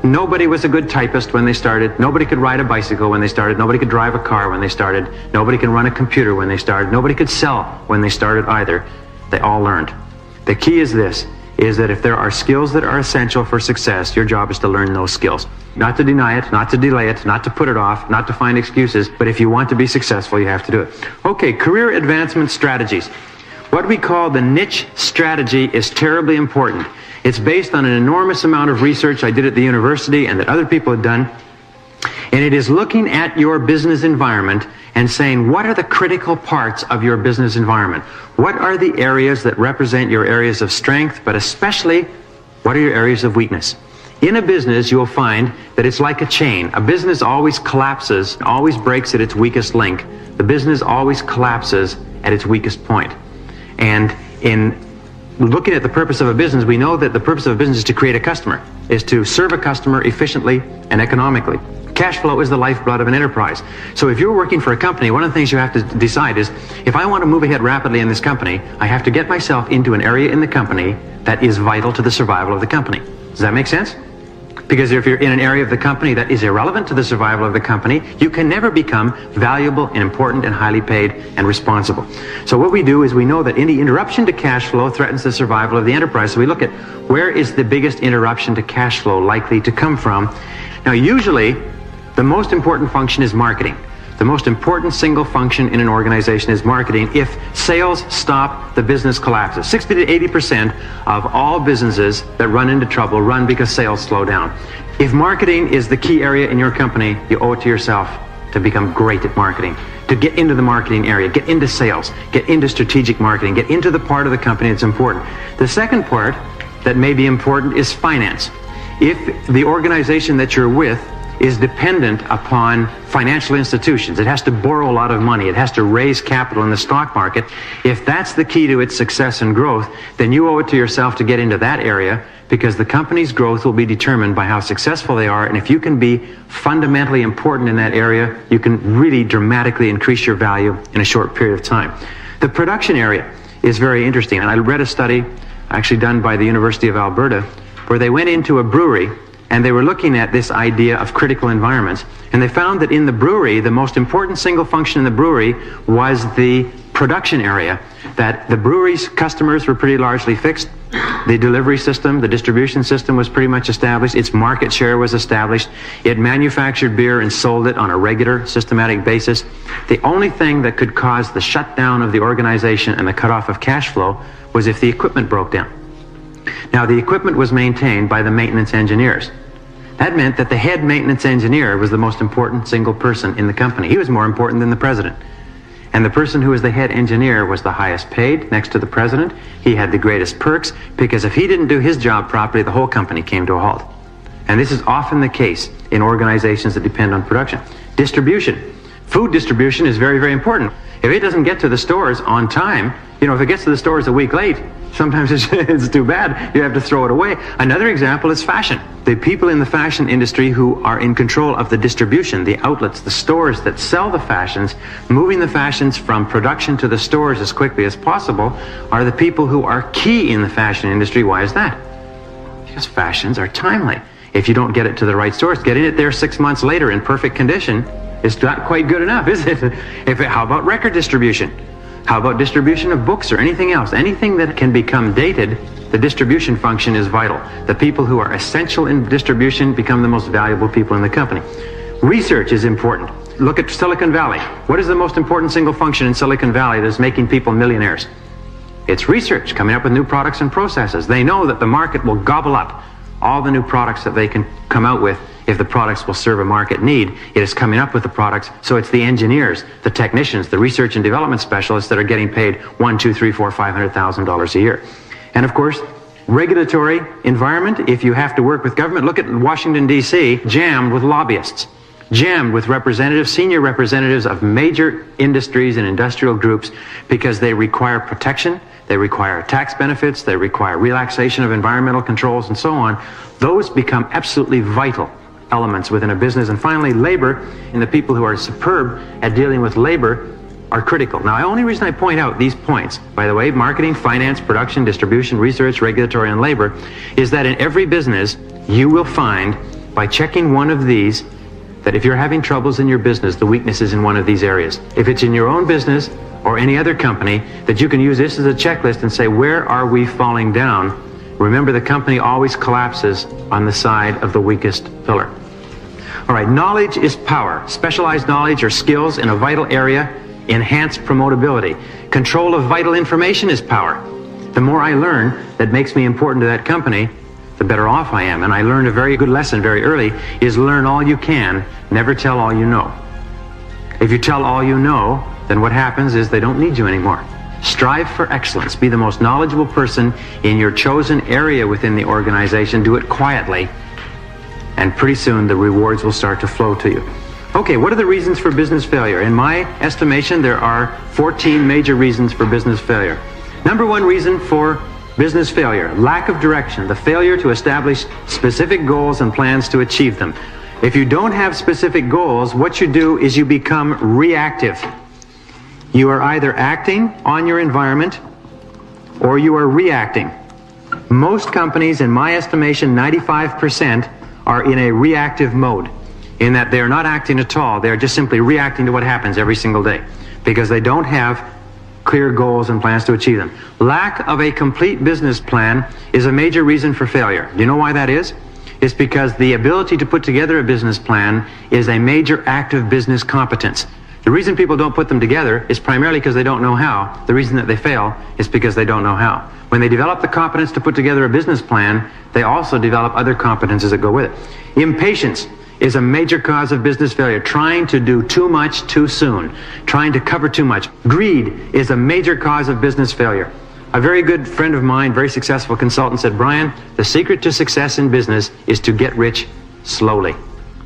Nobody was a good typist when they started. Nobody could ride a bicycle when they started. Nobody could drive a car when they started. Nobody can run a computer when they started. Nobody could sell when they started either. They all learned. The key is this, is that if there are skills that are essential for success, your job is to learn those skills. Not to deny it, not to delay it, not to put it off, not to find excuses, but if you want to be successful, you have to do it. Okay, career advancement strategies. What we call the niche strategy is terribly important. It's based on an enormous amount of research I did at the university and that other people had done. And it is looking at your business environment and saying, what are the critical parts of your business environment? What are the areas that represent your areas of strength, but especially What are your areas of weakness? In a business, you'll find that it's like a chain. A business always collapses, always breaks at its weakest link. The business always collapses at its weakest point. And in looking at the purpose of a business, we know that the purpose of a business is to create a customer, is to serve a customer efficiently and economically. Cash flow is the lifeblood of an enterprise. So if you're working for a company, one of the things you have to decide is, if I want to move ahead rapidly in this company, I have to get myself into an area in the company that is vital to the survival of the company. Does that make sense? Because if you're in an area of the company that is irrelevant to the survival of the company, you can never become valuable and important and highly paid and responsible. So what we do is we know that any interruption to cash flow threatens the survival of the enterprise. So we look at where is the biggest interruption to cash flow likely to come from. Now usually the most important function is marketing. The most important single function in an organization is marketing. If sales stop, the business collapses. 60 to 80% of all businesses that run into trouble run because sales slow down. If marketing is the key area in your company, you owe it to yourself to become great at marketing, to get into the marketing area, get into sales, get into strategic marketing, get into the part of the company that's important. The second part that may be important is finance. If the organization that you're with is dependent upon financial institutions, it has to borrow a lot of money, it has to raise capital in the stock market, if that's the key to its success and growth, then you owe it to yourself to get into that area, because the company's growth will be determined by how successful they are. And if you can be fundamentally important in that area, you can really dramatically increase your value in a short period of time. The production area is very interesting, and I read a study actually done by the University of Alberta where they went into a brewery and they were looking at this idea of critical environments, and they found that in the brewery, the most important single function in the brewery was the production area. That the brewery's customers were pretty largely fixed, the delivery system, the distribution system was pretty much established, its market share was established, it manufactured beer and sold it on a regular, systematic basis. The only thing that could cause the shutdown of the organization and the cutoff of cash flow was if the equipment broke down. Now, the equipment was maintained by the maintenance engineers. That meant that the head maintenance engineer was the most important single person in the company. He was more important than the president. And the person who was the head engineer was the highest paid next to the president. He had the greatest perks, because if he didn't do his job properly, the whole company came to a halt. And this is often the case in organizations that depend on production. Distribution. Food distribution is very, very important. If it doesn't get to the stores on time, if it gets to the stores a week late, sometimes it's too bad. You have to throw it away. Another example is fashion. The people in the fashion industry who are in control of the distribution, the outlets, the stores that sell the fashions, moving the fashions from production to the stores as quickly as possible, are the people who are key in the fashion industry. Why is that? Because fashions are timely. If you don't get it to the right stores, getting it there 6 months later in perfect condition is not quite good enough, is it? How about record distribution? How about distribution of books or anything else? Anything that can become dated, the distribution function is vital. The people who are essential in distribution become the most valuable people in the company. Research is important. Look at Silicon Valley. What is the most important single function in Silicon Valley that's making people millionaires? It's research, coming up with new products and processes. They know that the market will gobble up all the new products that they can come out with. If the products will serve a market need, it is coming up with the products. So it's the engineers, the technicians, the research and development specialists that are getting paid $1, $2, $3, $4, $500,000 a year. And of course, regulatory environment. If you have to work with government, look at Washington, D.C., jammed with lobbyists, jammed with representatives, senior representatives of major industries and industrial groups, because they require protection, they require tax benefits, they require relaxation of environmental controls, and so on. Those become absolutely vital elements within a business. And finally, labor, and the people who are superb at dealing with labor are critical. Now, the only reason I point out these points, by the way, marketing, finance, production, distribution, research, regulatory, and labor, is that in every business, you will find, by checking one of these, that if you're having troubles in your business, the weakness is in one of these areas. If it's in your own business or any other company, that you can use this as a checklist and say, where are we falling down? Remember, the company always collapses on the side of the weakest pillar. All right, knowledge is power. Specialized knowledge or skills in a vital area enhance promotability. Control of vital information is power. The more I learn that makes me important to that company, the better off I am. And I learned a very good lesson very early, is learn all you can, never tell all you know. If you tell all you know, then what happens is they don't need you anymore. Strive for excellence. Be the most knowledgeable person in your chosen area within the organization. Do it quietly, and pretty soon the rewards will start to flow to you. Okay, what are the reasons for business failure? In my estimation, there are 14 major reasons for business failure. Number one reason for business failure: lack of direction, the failure to establish specific goals and plans to achieve them. If you don't have specific goals, what you do is you become reactive. You are either acting on your environment or you are reacting. Most companies, in my estimation, 95% are in a reactive mode, in that they're not acting at all. They're just simply reacting to what happens every single day because they don't have clear goals and plans to achieve them. Lack of a complete business plan is a major reason for failure. Do you know why that is? It's because the ability to put together a business plan is a major active business competence. The reason people don't put them together is primarily because they don't know how. The reason that they fail is because they don't know how. When they develop the competence to put together a business plan, they also develop other competences that go with it. Impatience is a major cause of business failure. Trying to do too much too soon. Trying to cover too much. Greed is a major cause of business failure. A very good friend of mine, very successful consultant, said, "Brian, the secret to success in business is to get rich slowly.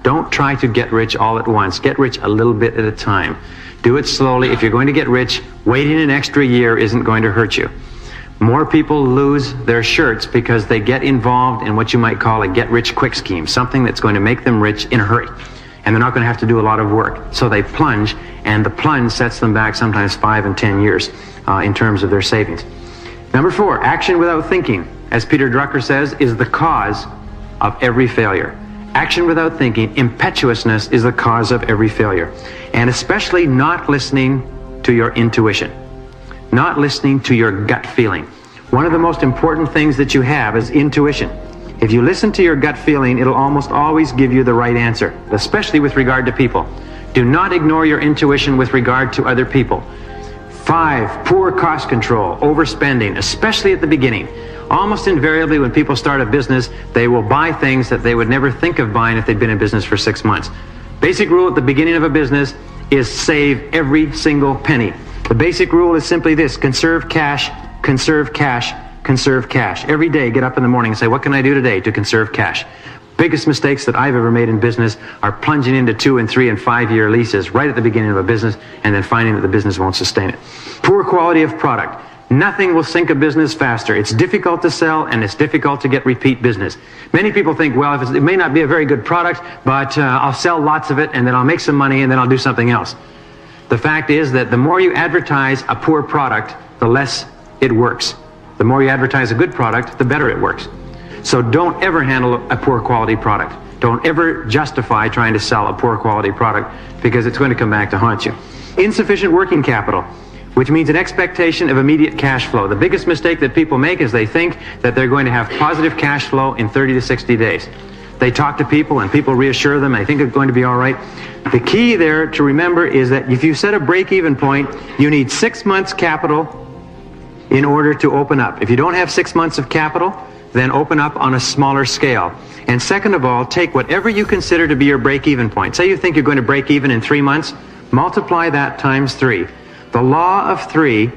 Don't try to get rich all at once. Get rich a little bit at a time. Do it slowly. If you're going to get rich, waiting an extra year isn't going to hurt you." More people lose their shirts because they get involved in what you might call a get-rich-quick scheme, something that's going to make them rich in a hurry. And they're not going to have to do a lot of work. So they plunge, and the plunge sets them back sometimes 5 and 10 years in terms of their savings. Number 4, action without thinking, as Peter Drucker says, is the cause of every failure. Action without thinking, impetuousness, is the cause of every failure. And especially not listening to your intuition. Not listening to your gut feeling. One of the most important things that you have is intuition. If you listen to your gut feeling, it'll almost always give you the right answer, especially with regard to people. Do not ignore your intuition with regard to other people. 5, poor cost control, overspending, especially at the beginning. Almost invariably when people start a business, they will buy things that they would never think of buying if they'd been in business for 6 months. Basic rule at the beginning of a business is save every single penny. The basic rule is simply this: conserve cash, conserve cash, conserve cash. Every day get up in the morning and say, what can I do today to conserve cash? Biggest mistakes that I've ever made in business are plunging into 2 and 3 and 5 year leases right at the beginning of a business and then finding that the business won't sustain it. Poor quality of product. Nothing will sink a business faster. It's difficult to sell and it's difficult to get repeat business. Many people think, well, it may not be a very good product, but I'll sell lots of it and then I'll make some money and then I'll do something else. The fact is that the more you advertise a poor product, the less it works. The more you advertise a good product, the better it works. So don't ever handle a poor quality product. Don't ever justify trying to sell a poor quality product because it's going to come back to haunt you. Insufficient working capital, which means an expectation of immediate cash flow. The biggest mistake that people make is they think that they're going to have positive cash flow in 30 to 60 days. They talk to people and people reassure them, and I think it's going to be all right. The key there to remember is that if you set a break-even point, you need 6 months capital in order to open up. If you don't have 6 months of capital, then open up on a smaller scale. And second of all, take whatever you consider to be your break-even point. Say you think you're going to break even in 3 months, multiply that times 3. The law of 3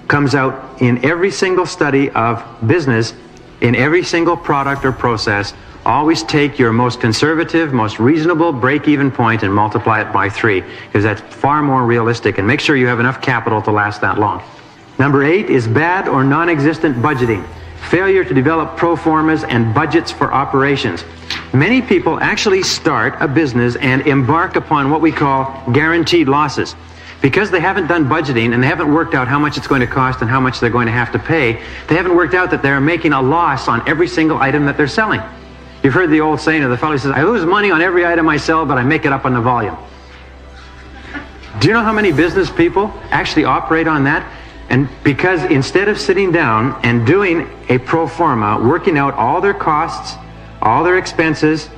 comes out in every single study of business, in every single product or process. Always take your most conservative, most reasonable break-even point and multiply it by 3, because that's far more realistic, and make sure you have enough capital to last that long. Number 8 is bad or non-existent budgeting. Failure to develop pro formas and budgets for operations. Many people actually start a business and embark upon what we call guaranteed losses. Because they haven't done budgeting and they haven't worked out how much it's going to cost and how much they're going to have to pay, they haven't worked out that they're making a loss on every single item that they're selling. You've heard the old saying of the fellow who says, I lose money on every item I sell, but I make it up on the volume. Do you know how many business people actually operate on that? And because instead of sitting down and doing a pro forma, working out all their costs, all their expenses,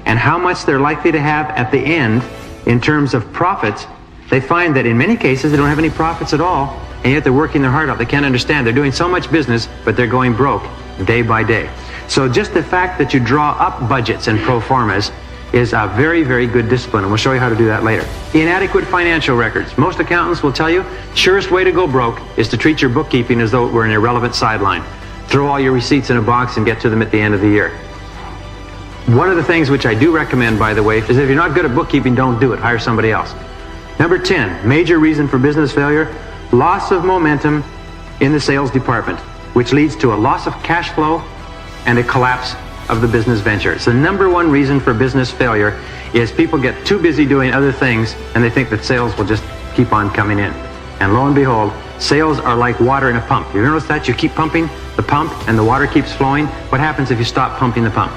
and how much they're likely to have at the end in terms of profits, they find that in many cases they don't have any profits at all, and yet they're working their heart out. They can't understand. They're doing so much business, but they're going broke day by day. So just the fact that you draw up budgets and pro formas is a very, very good discipline, and we'll show you how to do that later. Inadequate financial records. Most accountants will tell you the surest way to go broke is to treat your bookkeeping as though it were an irrelevant sideline. Throw all your receipts in a box and get to them at the end of the year. One of the things which I do recommend, by the way, is if you're not good at bookkeeping, don't do it. Hire somebody else. Number 10, major reason for business failure, loss of momentum in the sales department, which leads to a loss of cash flow and a collapse of the business venture. So the number one reason for business failure is people get too busy doing other things and they think that sales will just keep on coming in. And lo and behold, sales are like water in a pump. You notice that? You keep pumping the pump and the water keeps flowing. What happens if you stop pumping the pump?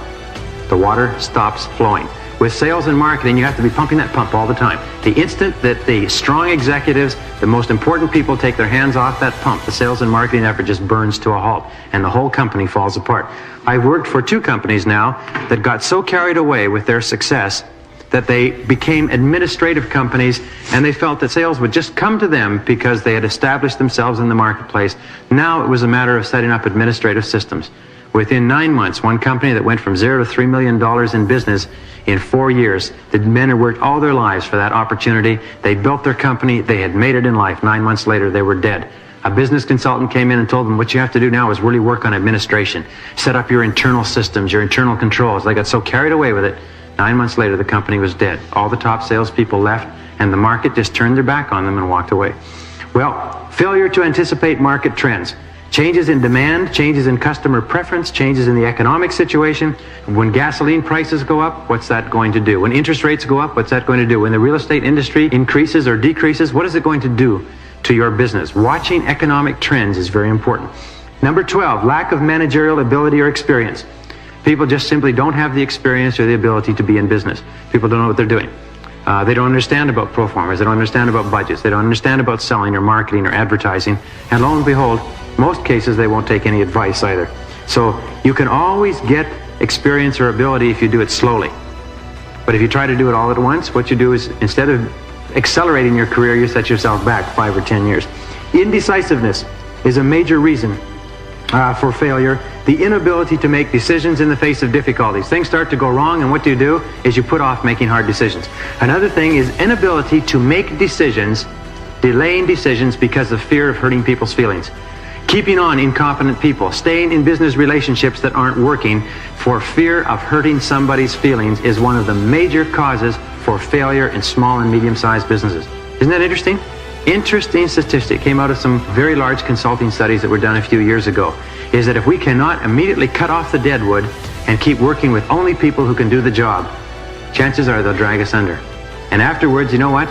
The water stops flowing. With sales and marketing, you have to be pumping that pump all the time. The instant that the strong executives, the most important people, take their hands off that pump, the sales and marketing effort just burns to a halt, and the whole company falls apart. I've worked for 2 companies now that got so carried away with their success that they became administrative companies, and they felt that sales would just come to them because they had established themselves in the marketplace. Now it was a matter of setting up administrative systems. Within 9 months, one company that went from $0 to $3 million in business in 4 years, the men had worked all their lives for that opportunity. They built their company. They had made it in life. 9 months later, they were dead. A business consultant came in and told them, what you have to do now is really work on administration. Set up your internal systems, your internal controls. They got so carried away with it, 9 months later, the company was dead. All the top salespeople left, and the market just turned their back on them and walked away. Well, failure to anticipate market trends. Changes in demand, changes in customer preference, changes in the economic situation. When gasoline prices go up, what's that going to do? When interest rates go up, what's that going to do? When the real estate industry increases or decreases, what is it going to do to your business? Watching economic trends is very important. Number 12, lack of managerial ability or experience. People just simply don't have the experience or the ability to be in business. People don't know what they're doing. They don't understand about pro formas. They don't understand about budgets. They don't understand about selling or marketing or advertising. And lo and behold, most cases they won't take any advice either. So you can always get experience or ability if you do it slowly. But if you try to do it all at once, what you do is, instead of accelerating your career, you set yourself back 5 or 10 years. Indecisiveness is a major reason for failure. The inability to make decisions in the face of difficulties. Things start to go wrong, and what do? Is you put off making hard decisions. Another thing is inability to make decisions, delaying decisions because of fear of hurting people's feelings. Keeping on incompetent people, staying in business relationships that aren't working for fear of hurting somebody's feelings is one of the major causes for failure in small and medium-sized businesses. Isn't that interesting? Interesting statistic came out of some very large consulting studies that were done a few years ago, is that if we cannot immediately cut off the deadwood and keep working with only people who can do the job, chances are they'll drag us under. And afterwards, you know what?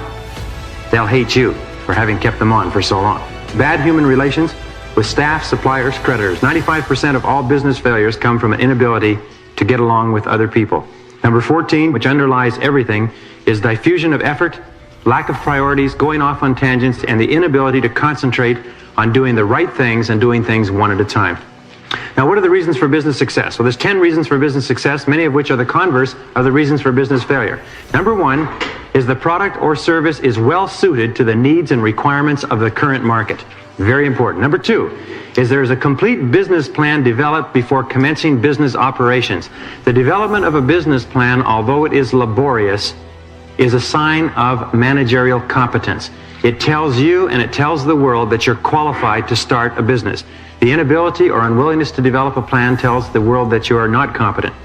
They'll hate you for having kept them on for so long. Bad human relations with staff, suppliers, creditors. 95% of all business failures come from an inability to get along with other people. Number 14, which underlies everything, is diffusion of effort, lack of priorities, going off on tangents, and the inability to concentrate on doing the right things and doing things one at a time. Now, what are the reasons for business success? Well, there's 10 reasons for business success, many of which are the converse of the reasons for business failure. Number 1 is the product or service is well suited to the needs and requirements of the current market. Very important. Number 2 is there is a complete business plan developed before commencing business operations. The development of a business plan, although it is laborious, is a sign of managerial competence. It tells you and it tells the world that you're qualified to start a business. The inability or unwillingness to develop a plan tells the world that you are not competent.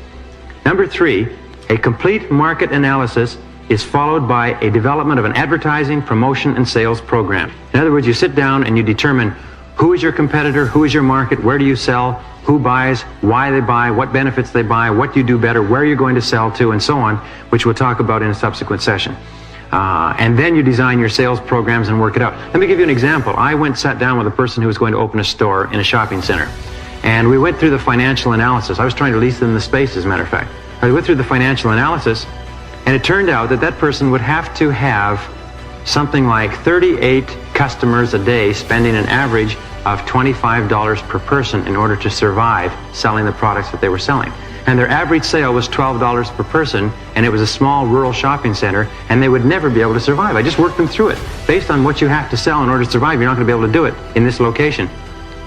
Number 3, a complete market analysis is followed by a development of an advertising, promotion, and sales program. In other words, you sit down and you determine who is your competitor, who is your market, where do you sell, who buys, why they buy, what benefits they buy, what you do better, where you're going to sell to, and so on, which we'll talk about in a subsequent session. And then you design your sales programs and work it out. Let me give you an example. I sat down with a person who was going to open a store in a shopping center. And we went through the financial analysis. I was trying to lease them the space, as a matter of fact. I went through the financial analysis, and it turned out that that person would have to have something like 38 customers a day spending an average of $25 per person in order to survive selling the products that they were selling. And their average sale was $12 per person, and it was a small rural shopping center, and they would never be able to survive. I just worked them through it. Based on what you have to sell in order to survive, you're not going to be able to do it in this location.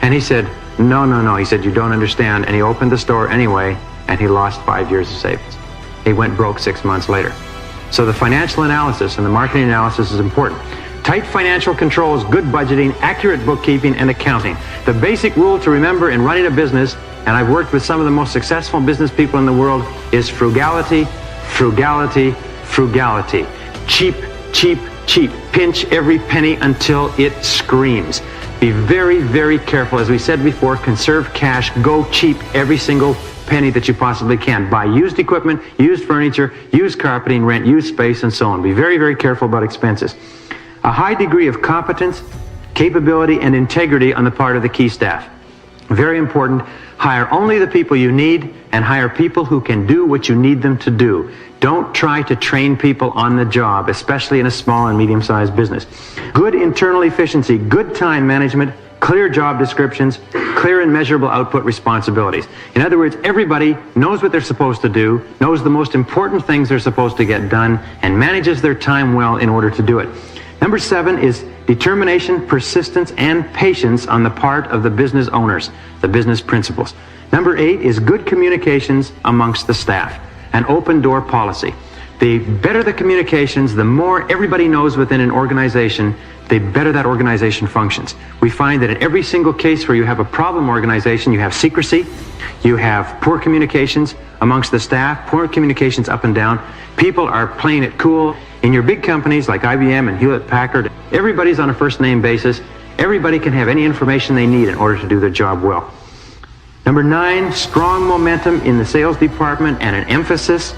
And he said, no. He said, you don't understand. And he opened the store anyway, and he lost 5 years of savings. He went broke 6 months later. So the financial analysis and the marketing analysis is important. Tight financial controls, good budgeting, accurate bookkeeping, and accounting. The basic rule to remember in running a business, and I've worked with some of the most successful business people in the world, is frugality, frugality, frugality. Cheap, cheap, cheap. Pinch every penny until it screams. Be very, very careful. As we said before, conserve cash. Go cheap every single penny that you possibly can. Buy used equipment, used furniture, used carpeting, rent used space, and so on. Be very, very careful about expenses. A high degree of competence, capability, and integrity on the part of the key staff. Very important. Hire only the people you need, and hire people who can do what you need them to do. Don't try to train people on the job, especially in a small and medium-sized business. Good internal efficiency, good time management, clear job descriptions, clear and measurable output responsibilities. In other words, everybody knows what they're supposed to do, knows the most important things they're supposed to get done, and manages their time well in order to do it. Number 7 is determination, persistence, and patience on the part of the business owners, the business principals. Number 8 is good communications amongst the staff, an open door policy. The better the communications, the more everybody knows within an organization, the better that organization functions. We find that in every single case where you have a problem organization, you have secrecy, you have poor communications amongst the staff, poor communications up and down. People are playing it cool. In your big companies like IBM and Hewlett-Packard, everybody's on a first-name basis. Everybody can have any information they need in order to do their job well. Number 9, strong momentum in the sales department and an emphasis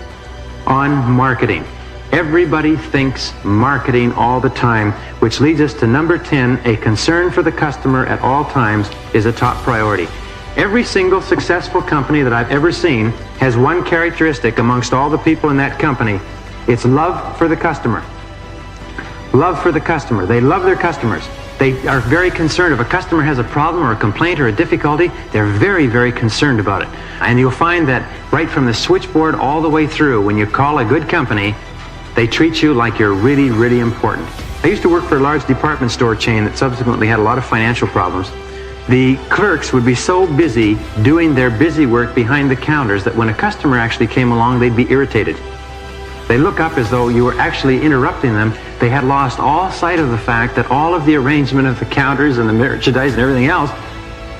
on marketing. Everybody thinks marketing all the time, which leads us to number 10, a concern for the customer at all times is a top priority. Every single successful company that I've ever seen has one characteristic amongst all the people in that company. It's love for the customer. Love for the customer. They love their customers. They are very concerned. If a customer has a problem or a complaint or a difficulty, they're very, very concerned about it. And you'll find that right from the switchboard all the way through, when you call a good company, they treat you like you're really, really important. I used to work for a large department store chain that subsequently had a lot of financial problems. The clerks would be so busy doing their busy work behind the counters that when a customer actually came along, they'd be irritated. They look up as though you were actually interrupting them. They had lost all sight of the fact that all of the arrangement of the counters and the merchandise and everything else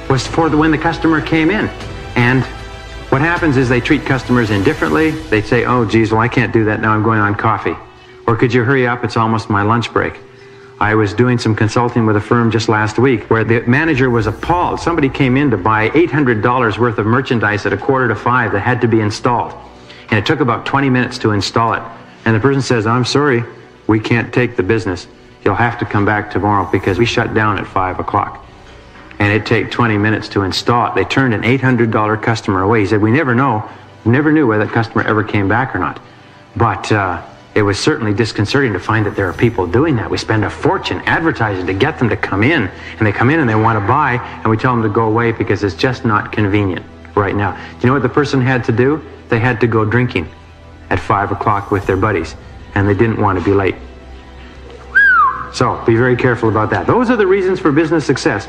was for when the customer came in. And what happens is they treat customers indifferently. They say, oh, geez, well, I can't do that now. I'm going on coffee. Or could you hurry up? It's almost my lunch break. I was doing some consulting with a firm just last week where the manager was appalled. Somebody came in to buy $800 worth of merchandise at 4:45 that had to be installed. And it took about 20 minutes to install it. And the person says, I'm sorry, we can't take the business. You'll have to come back tomorrow because we shut down at 5 o'clock. And it'd take 20 minutes to install it. They turned an $800 customer away. He said, we never knew whether that customer ever came back or not. But it was certainly disconcerting to find that there are people doing that. We spend a fortune advertising to get them to come in. And they come in and they want to buy, and we tell them to go away because it's just not convenient right now. Do you know what the person had to do? They had to go drinking at 5 o'clock with their buddies, and they didn't want to be late. So be very careful about that. Those are the reasons for business success.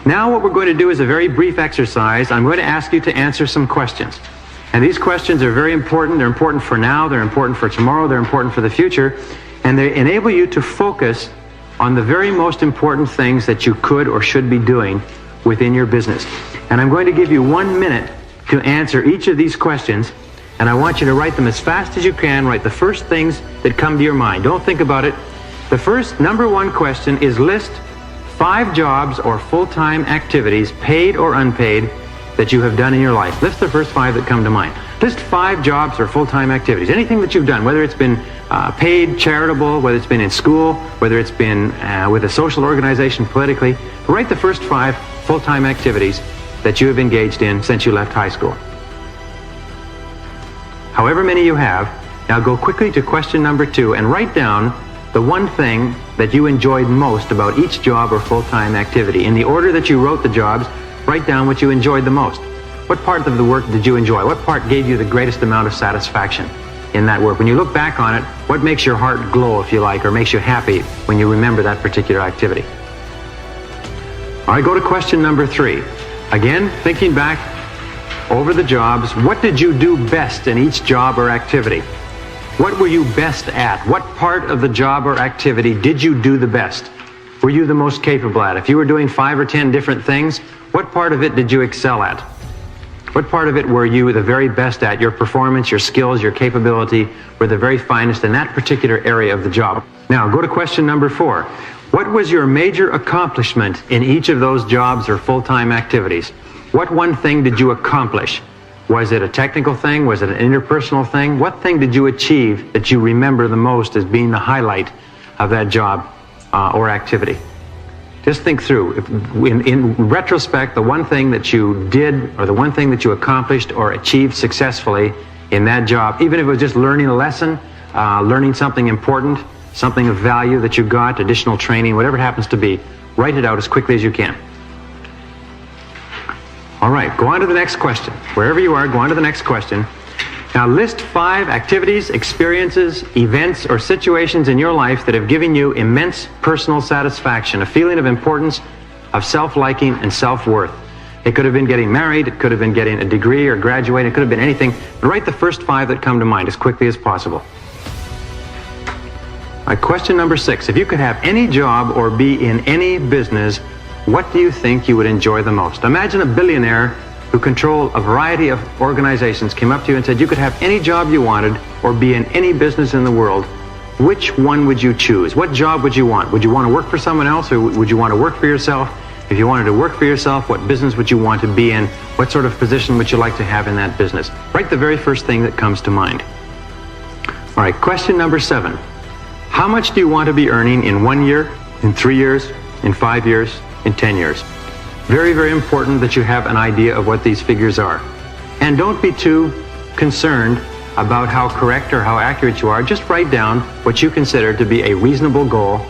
Now what we're going to do is a very brief exercise. I'm going to ask you to answer some questions. And these questions are very important. They're important for now, they're important for tomorrow, they're important for the future, and they enable you to focus on the very most important things that you could or should be doing within your business. And I'm going to give you 1 minute to answer each of these questions, and I want you to write them as fast as you can. Write the first things that come to your mind. Don't think about it. The first, number 1 question is list 5 jobs or full-time activities, paid or unpaid, that you have done in your life. List the first 5 that come to mind. List 5 jobs or full-time activities. Anything that you've done, whether it's been paid, charitable, whether it's been in school, whether it's been with a social organization politically. Write the first 5 full-time activities that you have engaged in since you left high school. However many you have, now go quickly to question number 2 and write down the one thing that you enjoyed most about each job or full-time activity. In the order that you wrote the jobs, write down what you enjoyed the most. What part of the work did you enjoy? What part gave you the greatest amount of satisfaction in that work? When you look back on it, what makes your heart glow, if you like, or makes you happy when you remember that particular activity? All right, go to question number 3. Again, thinking back, over the jobs, what did you do best in each job or activity? What were you best at? What part of the job or activity did you do the best? Were you the most capable at? If you were doing 5 or 10 different things, what part of it did you excel at? What part of it were you the very best at? Your performance, your skills, your capability were the very finest in that particular area of the job. Now, go to question number 4. What was your major accomplishment in each of those jobs or full-time activities? What one thing did you accomplish? Was it a technical thing? Was it an interpersonal thing? What thing did you achieve that you remember the most as being the highlight of that job or activity? Just think through. In retrospect, the one thing that you did or the one thing that you accomplished or achieved successfully in that job, even if it was just learning a lesson, learning something important, something of value that you got, additional training, whatever it happens to be, write it out as quickly as you can. All right, go on to the next question. Wherever you are, go on to the next question. Now list 5 activities, experiences, events, or situations in your life that have given you immense personal satisfaction, a feeling of importance, of self-liking, and self-worth. It could have been getting married, it could have been getting a degree or graduating, it could have been anything, but write the first 5 that come to mind as quickly as possible. All right, question number 6. If you could have any job or be in any business, what do you think you would enjoy the most? Imagine a billionaire who controlled a variety of organizations came up to you and said you could have any job you wanted or be in any business in the world. Which one would you choose? What job would you want? Would you want to work for someone else, or would you want to work for yourself? If you wanted to work for yourself, what business would you want to be in? What sort of position would you like to have in that business? Write the very first thing that comes to mind. All right, question number 7. How much do you want to be earning in 1 year, in 3 years, in 5 years, in 10 years? Very, very important that you have an idea of what these figures are. And don't be too concerned about how correct or how accurate you are. Just write down what you consider to be a reasonable goal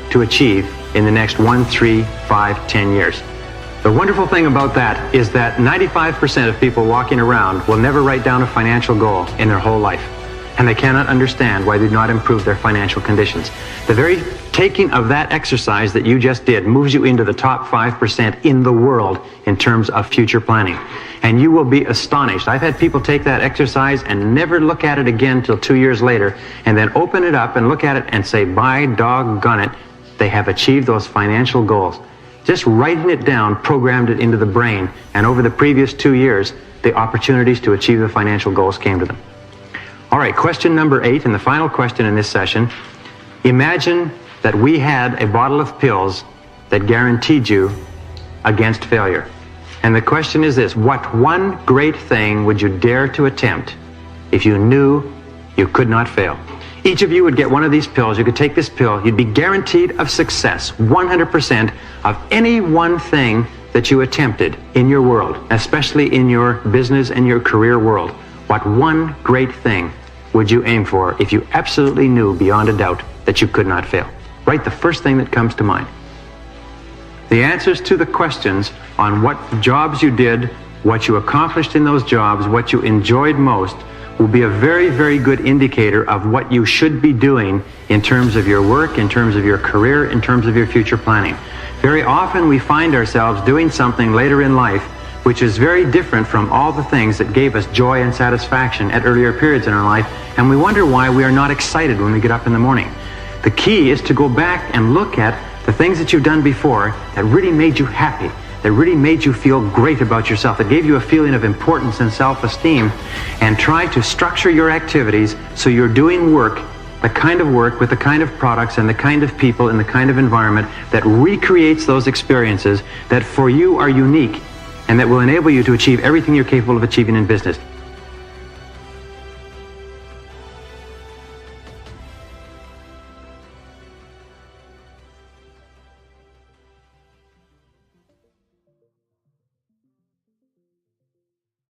to achieve in the next 1, 3, 5, 10 years. The wonderful thing about that is that 95% of people walking around will never write down a financial goal in their whole life. And they cannot understand why they do not improve their financial conditions. The very taking of that exercise that you just did moves you into the top 5% in the world in terms of future planning. And you will be astonished. I've had people take that exercise and never look at it again till 2 years later, and then open it up and look at it and say, by doggone it, they have achieved those financial goals. Just writing it down programmed it into the brain, and over the previous 2 years, the opportunities to achieve the financial goals came to them. All right, question number 8, and the final question in this session. Imagine that we had a bottle of pills that guaranteed you against failure. And the question is this: what one great thing would you dare to attempt if you knew you could not fail? Each of you would get one of these pills. You could take this pill. You'd be guaranteed of success, 100% of any one thing that you attempted in your world, especially in your business and your career world. What one great thing would you aim for if you absolutely knew beyond a doubt that you could not fail? Write the first thing that comes to mind. The answers to the questions on what jobs you did, what you accomplished in those jobs, what you enjoyed most, will be a very, very good indicator of what you should be doing in terms of your work, in terms of your career, in terms of your future planning. Very often we find ourselves doing something later in life which is very different from all the things that gave us joy and satisfaction at earlier periods in our life, and we wonder why we are not excited when we get up in the morning. The key is to go back and look at the things that you've done before that really made you happy, that really made you feel great about yourself, that gave you a feeling of importance and self-esteem, and try to structure your activities so you're doing work, the kind of work with the kind of products and the kind of people and the kind of environment that recreates those experiences that for you are unique and that will enable you to achieve everything you're capable of achieving in business.